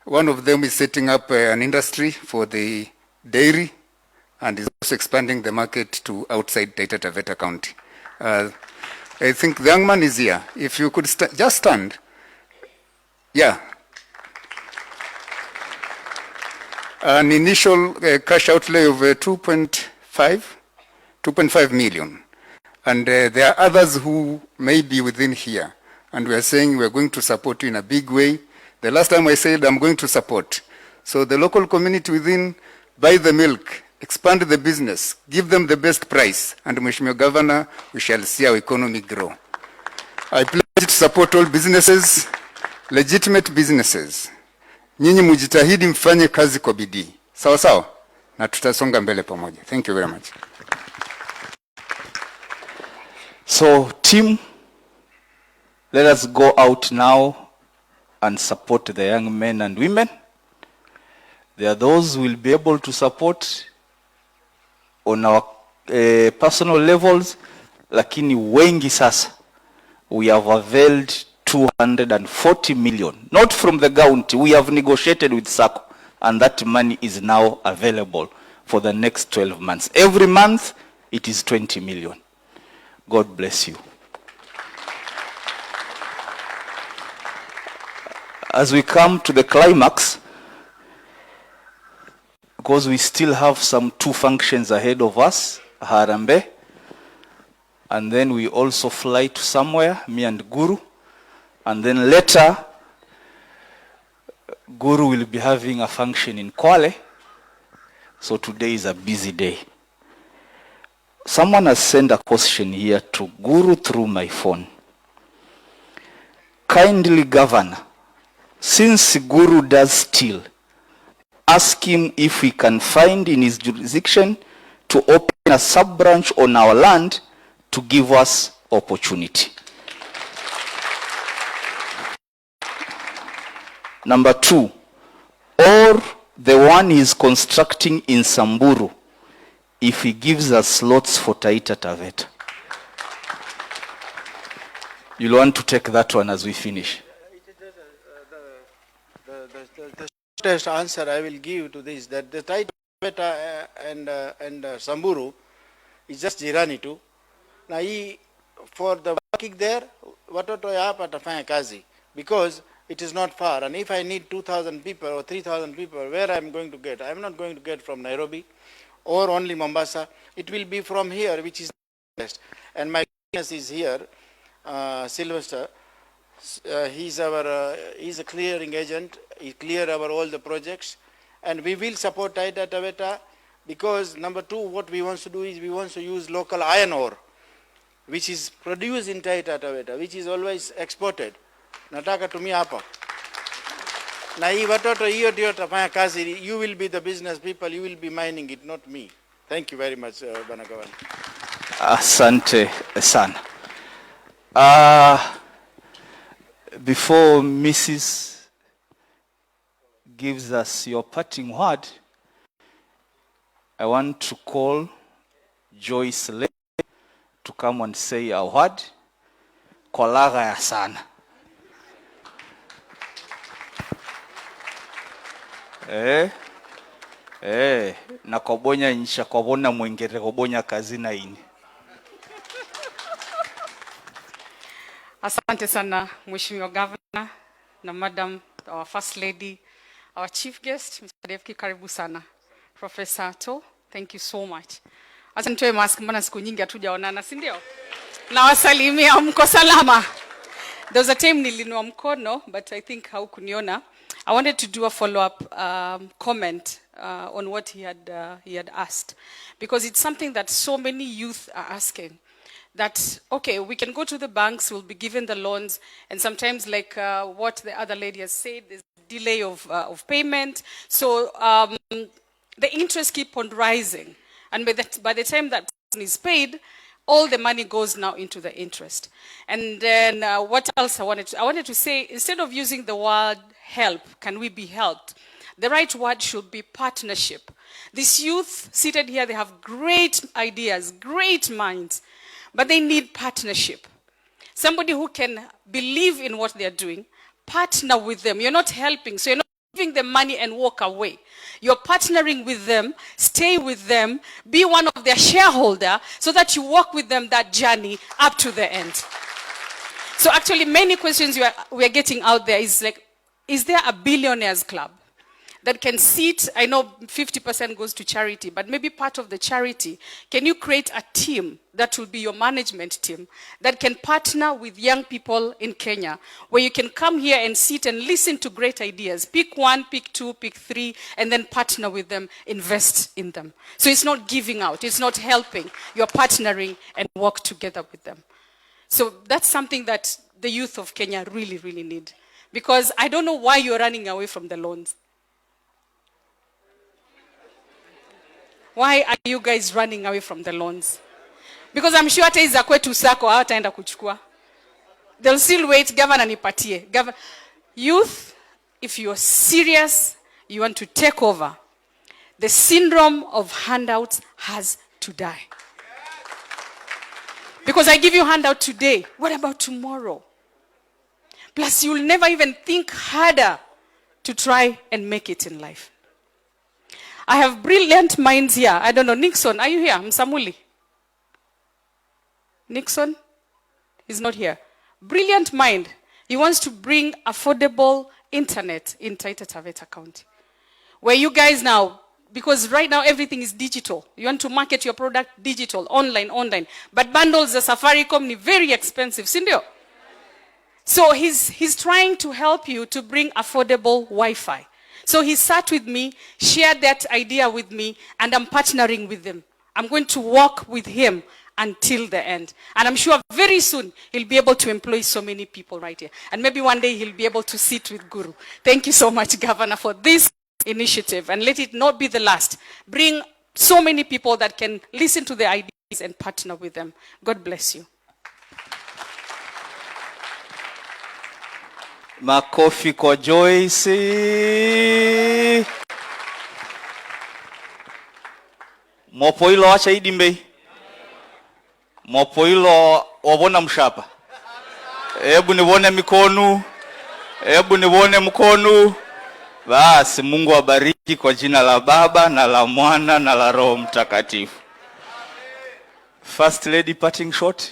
One of them is setting up an industry for the dairy and is also expanding the market to outside Taita Taveta County. I think the young man is here. If you could just stand. Yeah. An initial cash outlay of 2.5 million. And there are others who may be within here. And we are saying we are going to support you in a big way. The last time I said I'm going to support. So the local community within, buy the milk, expand the business, give them the best price. And Mheshimiwa Governor, we shall see our economy grow. I pledge to support all businesses, legitimate businesses. Nyinyi mujitahidi mfanye kazi kwa bidii. Sawa sawa? Na tutasonga mbele pamoja. Thank you very much. So team, let us go out now and support the young men and women. There are those who will be able to support on our personal levels, lakini wengi sasa, we have availed 240 million, not from the county. We have negotiated with SACCO, and that money is now available for the next 12 months. Every month, it is 20 million. God bless you. As we come to the climax, because we still have some 2 functions ahead of us, Harambee, and then we also fly to somewhere, me and Guru, And then later, Guru will be having a function in Kwale. So today is a busy day. Someone has sent a question here to Guru through my phone. Kindly, Governor, since Guru does steal, ask him if we can find in his jurisdiction to open a sub-branch on our land to give us opportunity. Number 2, or the one he's constructing in Samburu, if he gives us slots for Taita Taveta. You'll want to take that one as we finish. The shortest answer I will give to this, that the Taita Taveta and Samburu is just jirani too. Na hii for the working there, watoto ya hapa atafanya kazi because it is not far. And if I need 2,000 people or 3,000 people, where I'm going to get? I'm not going to get from Nairobi or only Mombasa. It will be from here, which is best. And my business is here, Sylvester. He's a clearing agent. He clear our all the projects, and we will support Taita Taveta because number 2, what we want to do is we want to use local iron ore, which is produced in Taita Taveta, which is always exported. Nataka tumia hapa. Na hii watoto hiyo ndio tafanya kazi. You will be the business people, you will be mining it, not me. Thank you very much, Bwana Gavana. Asante sana. Before Mrs. gives us your parting word, I want to call Joyce Lee to come and say a word. Kolaga ya sana. Na kobonya insha kobona mwengere kobonya kazi na ini. Asante sana Mheshimiwa Governor na Madam, our First Lady, our Chief Guest, Mr. Devki, karibu sana. Professor To, thank you so much. Asa nitoe mask, mbona siku nyingi hatujaonana, si ndio? Na wasalimia, mko salama. There was a time nilinua mkono, but I think haukuniona. I wanted to do a follow-up comment on what he had asked, because it's something that so many youth are asking. That, okay, we can go to the banks, we'll be given the loans, and sometimes like what the other lady has said, there's delay of payment. So the interest keep on rising. And by the time that person is paid, all the money goes now into the interest. And then what else I wanted to say, instead of using the word help, can we be helped? The right word should be partnership. These youth seated here, they have great ideas, great minds, but they need partnership. Somebody who can believe in what they're doing, partner with them. You're not helping, so you're not giving them money and walk away. You're partnering with them, stay with them, be one of their shareholder, so that you walk with them that journey up to the end. So actually many questions we are getting out there is like, is there a billionaires club that can sit? I know 50% goes to charity, but maybe part of the charity, can you create a team that will be your management team that can partner with young people in Kenya, where you can come here and sit and listen to great ideas, pick 1, pick 2, pick 3, and then partner with them, invest in them. So it's not giving out, it's not helping, you're partnering and work together with them. So that's something that the youth of Kenya really, really need. Because I don't know why you're running away from the loans. Why are you guys running away from the loans? Because I'm sure hata iza kwetu sako hawataenda kuchukua. They'll still wait, governor nipatie. Youth, if you're serious, you want to take over, the syndrome of handouts has to die. Because I give you handout today, what about tomorrow? Plus you'll never even think harder to try and make it in life. I have brilliant minds here. I don't know, Nixon, are you here? Msamuli? Nixon? He's not here. Brilliant mind. He wants to bring affordable internet in Taita Taveta County. Where you guys now, because right now everything is digital. You want to market your product digital, online. But bundles za Safaricom ni very expensive, sindio? So he's trying to help you to bring affordable Wi-Fi. So he sat with me, shared that idea with me, and I'm partnering with him. I'm going to work with him until the end. And I'm sure very soon he'll be able to employ so many people right here. And maybe one day he'll be able to sit with Guru. Thank you so much, Governor, for this initiative. And let it not be the last. Bring so many people that can listen to the ideas and partner with them. God bless you. Makofi kwa Joyce. Mopoilo acha idimbe. Mopoilo wabona mshapa. Hebu nione mikono. Hebu nione mkono. Basi Mungu abariki kwa jina la Baba na la Mwana na la Roho Mtakatifu. First Lady parting shot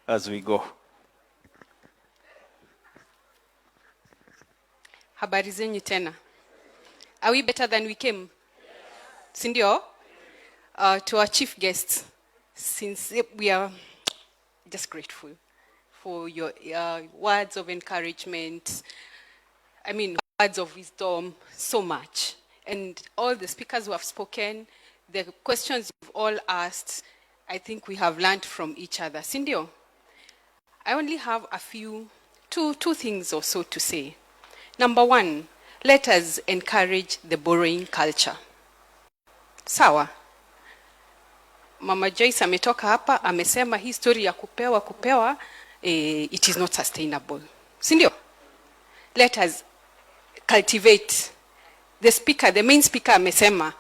as we go. Habari zenyu tena. Are we better than we came? Sindio? To our chief guests, since we are just grateful for your words of encouragement, words of wisdom, so much. And all the speakers who have spoken, the questions you've all asked, I think we have learned from each other. Sindio? I only have two things or so to say. Number one, let us encourage the borrowing culture. Sawa. Mama Joyce ametoka hapa, amesema hii story ya kupewa, it is not sustainable. Sindio? Let us cultivate. The main speaker amesema,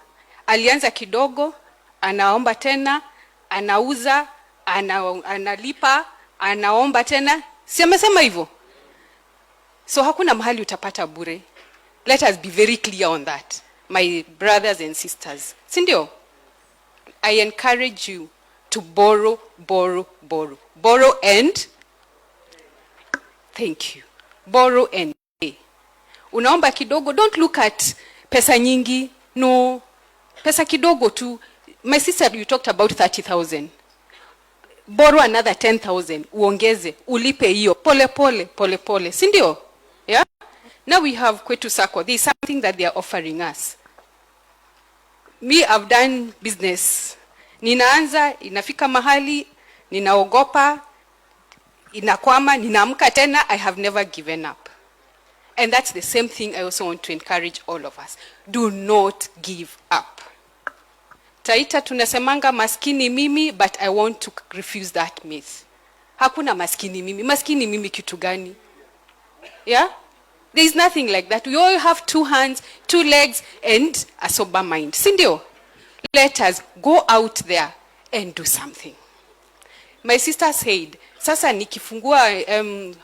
alianza kidogo, anaomba tena, anauza, analipa, anaomba tena. Si amesema hivyo? So hakuna mahali utapata bure. Let us be very clear on that, my brothers and sisters. Sindio? I encourage you to borrow. Borrow and thank you. Borrow and pay. Unaomba kidogo, don't look at pesa nyingi. No, pesa kidogo tu. My sister, you talked about 30,000. Borrow another 10,000. Uongeze, ulipe hiyo. Pole pole. Sindio? Yeah? Now we have Kwetu Sacco. There is something that they are offering us. Me, I've done business. Ninaanza, inafika mahali, ninaogopa, inakwama, ninaamka tena, I have never given up. And that's the same thing I also want to encourage all of us. Do not give up. Taita tunasemanga maskini mimi, but I want to refuse that myth. Hakuna maskini mimi. Maskini mimi kitu gani? Yeah? There is nothing like that. We all have 2 hands, 2 legs, and a sober mind. Sindio? Let us go out there and do something. My sister said, sasa nikifungua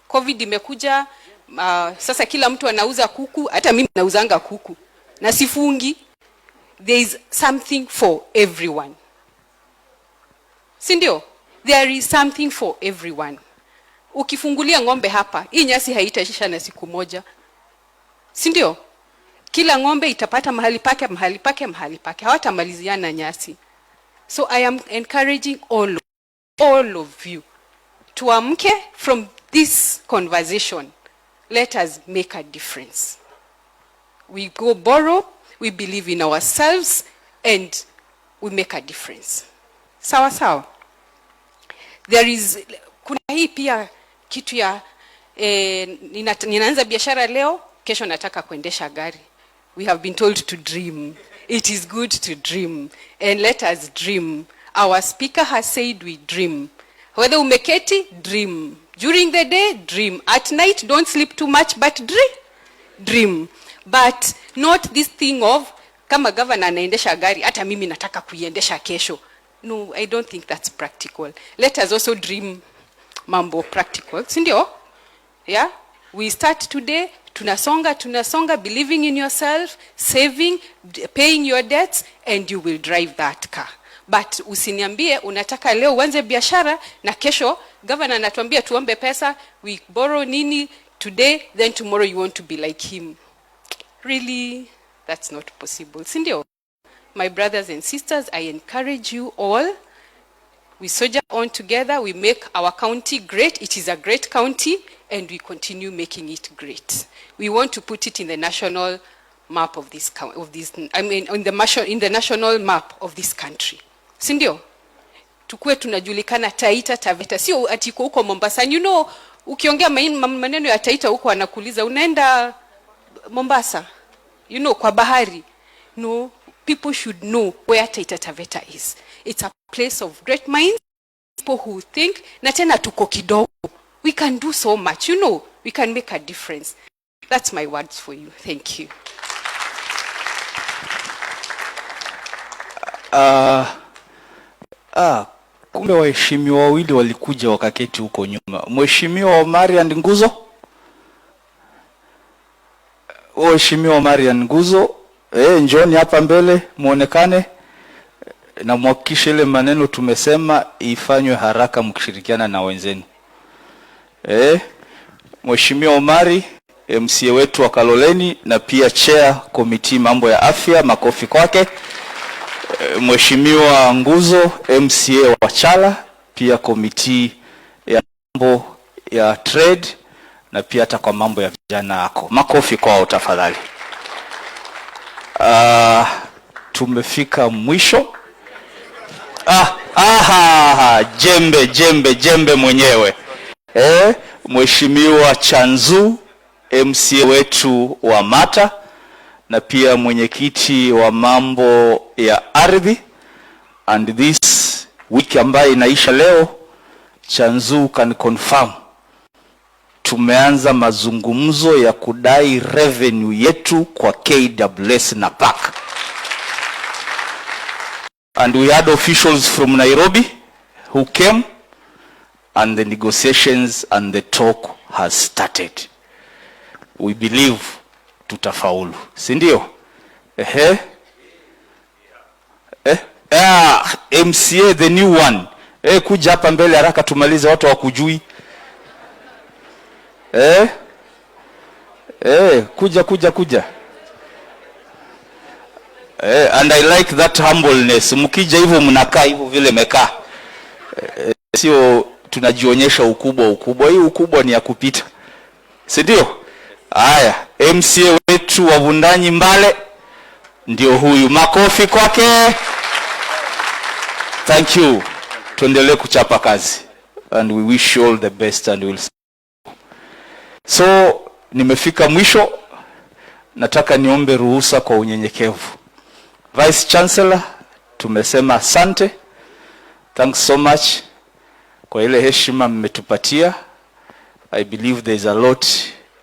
COVID imekuja, sasa kila mtu anauza kuku, hata mimi nauzanga kuku. Na sifungi. There is something for everyone. Sindio? There is something for everyone. Ukifungulia ngombe hapa, hii nyasi haitaisha na siku moja. Sindio? Kila ngombe itapata mahali pake. Hawatamaliziana nyasi. So I am encouraging all of you to amke from this conversation. Let us make a difference. We go borrow, we believe in ourselves, and we make a difference. Sawa. There is, kuna hii pia kitu ya, ninaanza biashara leo, kesho nataka kuendesha gari. We have been told to dream. It is good to dream. And let us dream. Our speaker has said we dream. Whether umeketi, dream. During the day, dream. At night, don't sleep too much, but dream. But not this thing of, kama governor anaendesha gari, hata mimi nataka kuiendesha kesho. No, I don't think that's practical. Let us also dream mambo practical. Sindio? Yeah? We start today, tunasonga, believing in yourself, saving, paying your debts, and you will drive that car. But usiniambie unataka leo uanze biashara na kesho governor anatuambia tuombe pesa, we borrow nini today, then tomorrow you want to be like him. Really, that's not possible. Sindio? My brothers and sisters, I encourage you all. We soldier on together. We make our county great. It is a great county. and we continue making it great. We want to put it in the national map of this, in the national map of this country. Sindio? Tukue tunajulikana Taita Taveta, sio atiko huko Mombasa. And you know, ukiongea maneno ya Taita huko anakuuliza unaenda Mombasa, you know, kwa bahari. No, people should know where Taita Taveta is. It's a place of great minds, people who think, na tena tuko kidogo. We can do so much, you know, we can make a difference. That's my words for you. Thank you. Kumbe waheshimiwa wawili walikuja wakaketi huko nyuma. Mheshimiwa Marian Nguzo. Mheshimiwa Marian Nguzo, njoni hapa mbele muonekane na muhakikishe ile maneno tumesema ifanywe haraka mkishirikiana na wenzenu. Mheshimiwa Omari, MCA wetu wa Kaloleni na pia chair committee mambo ya afya, makofi kwake. Mheshimiwa Nguzo, MCA wa Chala, pia committee ya mambo ya trade na pia hata kwa mambo ya vijana yako. Makofi kwao tafadhali. Tumefika mwisho. Jembe mwenyewe. Mheshimiwa Chanzu, MCA wetu wa Mata na pia mwenyekiti wa mambo ya ardhi. And this wiki ambayo inaisha leo, Chanzu can confirm tumeanza mazungumzo ya kudai revenue yetu kwa KWS na PAC. And we had officials from Nairobi who came, and the negotiations and the talk has started. We believe tutafaulu. Sindio? MCA the new one. Kuja hapa mbele haraka tumalize, watu wakujui. Kuja. And I like that humbleness. Mkija hivyo mnakaa hivyo vile mekaa. Sio tunajionyesha ukubwa. Hii ukubwa ni ya kupita. Sindio? Haya, MCA wetu wa Vundanyi Mbale ndio huyu. Makofi kwake. Thank you. Tuendelee kuchapa kazi. And we wish you all the best and we'll see. So, nimefika mwisho. Nataka niombe ruhusa kwa unyenyekevu. Vice Chancellor, tumesema asante. Thanks so much kwa ile heshima mmetupatia. I believe there's a lot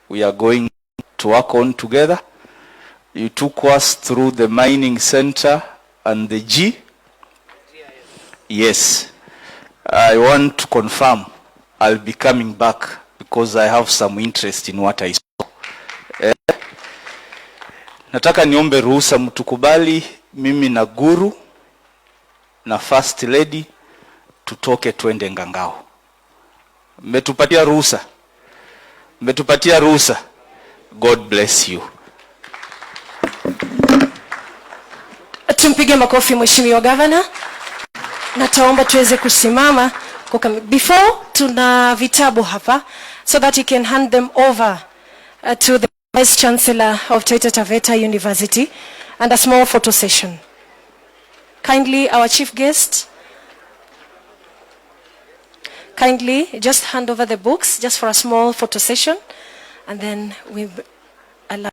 we are going to work on together. You took us through the mining center and the G. Yes. I want to confirm I'll be coming back because I have some interest in what I saw. Nataka niombe ruhusa mtukubali mimi na Guru na First Lady tutoke twende Ngangao. Mmetupatia ruhusa. God bless you. Tumpige makofi Mheshimiwa Governor. Nataomba tuweze kusimama. Before tuna vitabu hapa so that you can hand them over to the Vice Chancellor of Taita Taveta University and a small photo session. Kindly, our chief guest, kindly just hand over the books just for a small photo session, and then we allow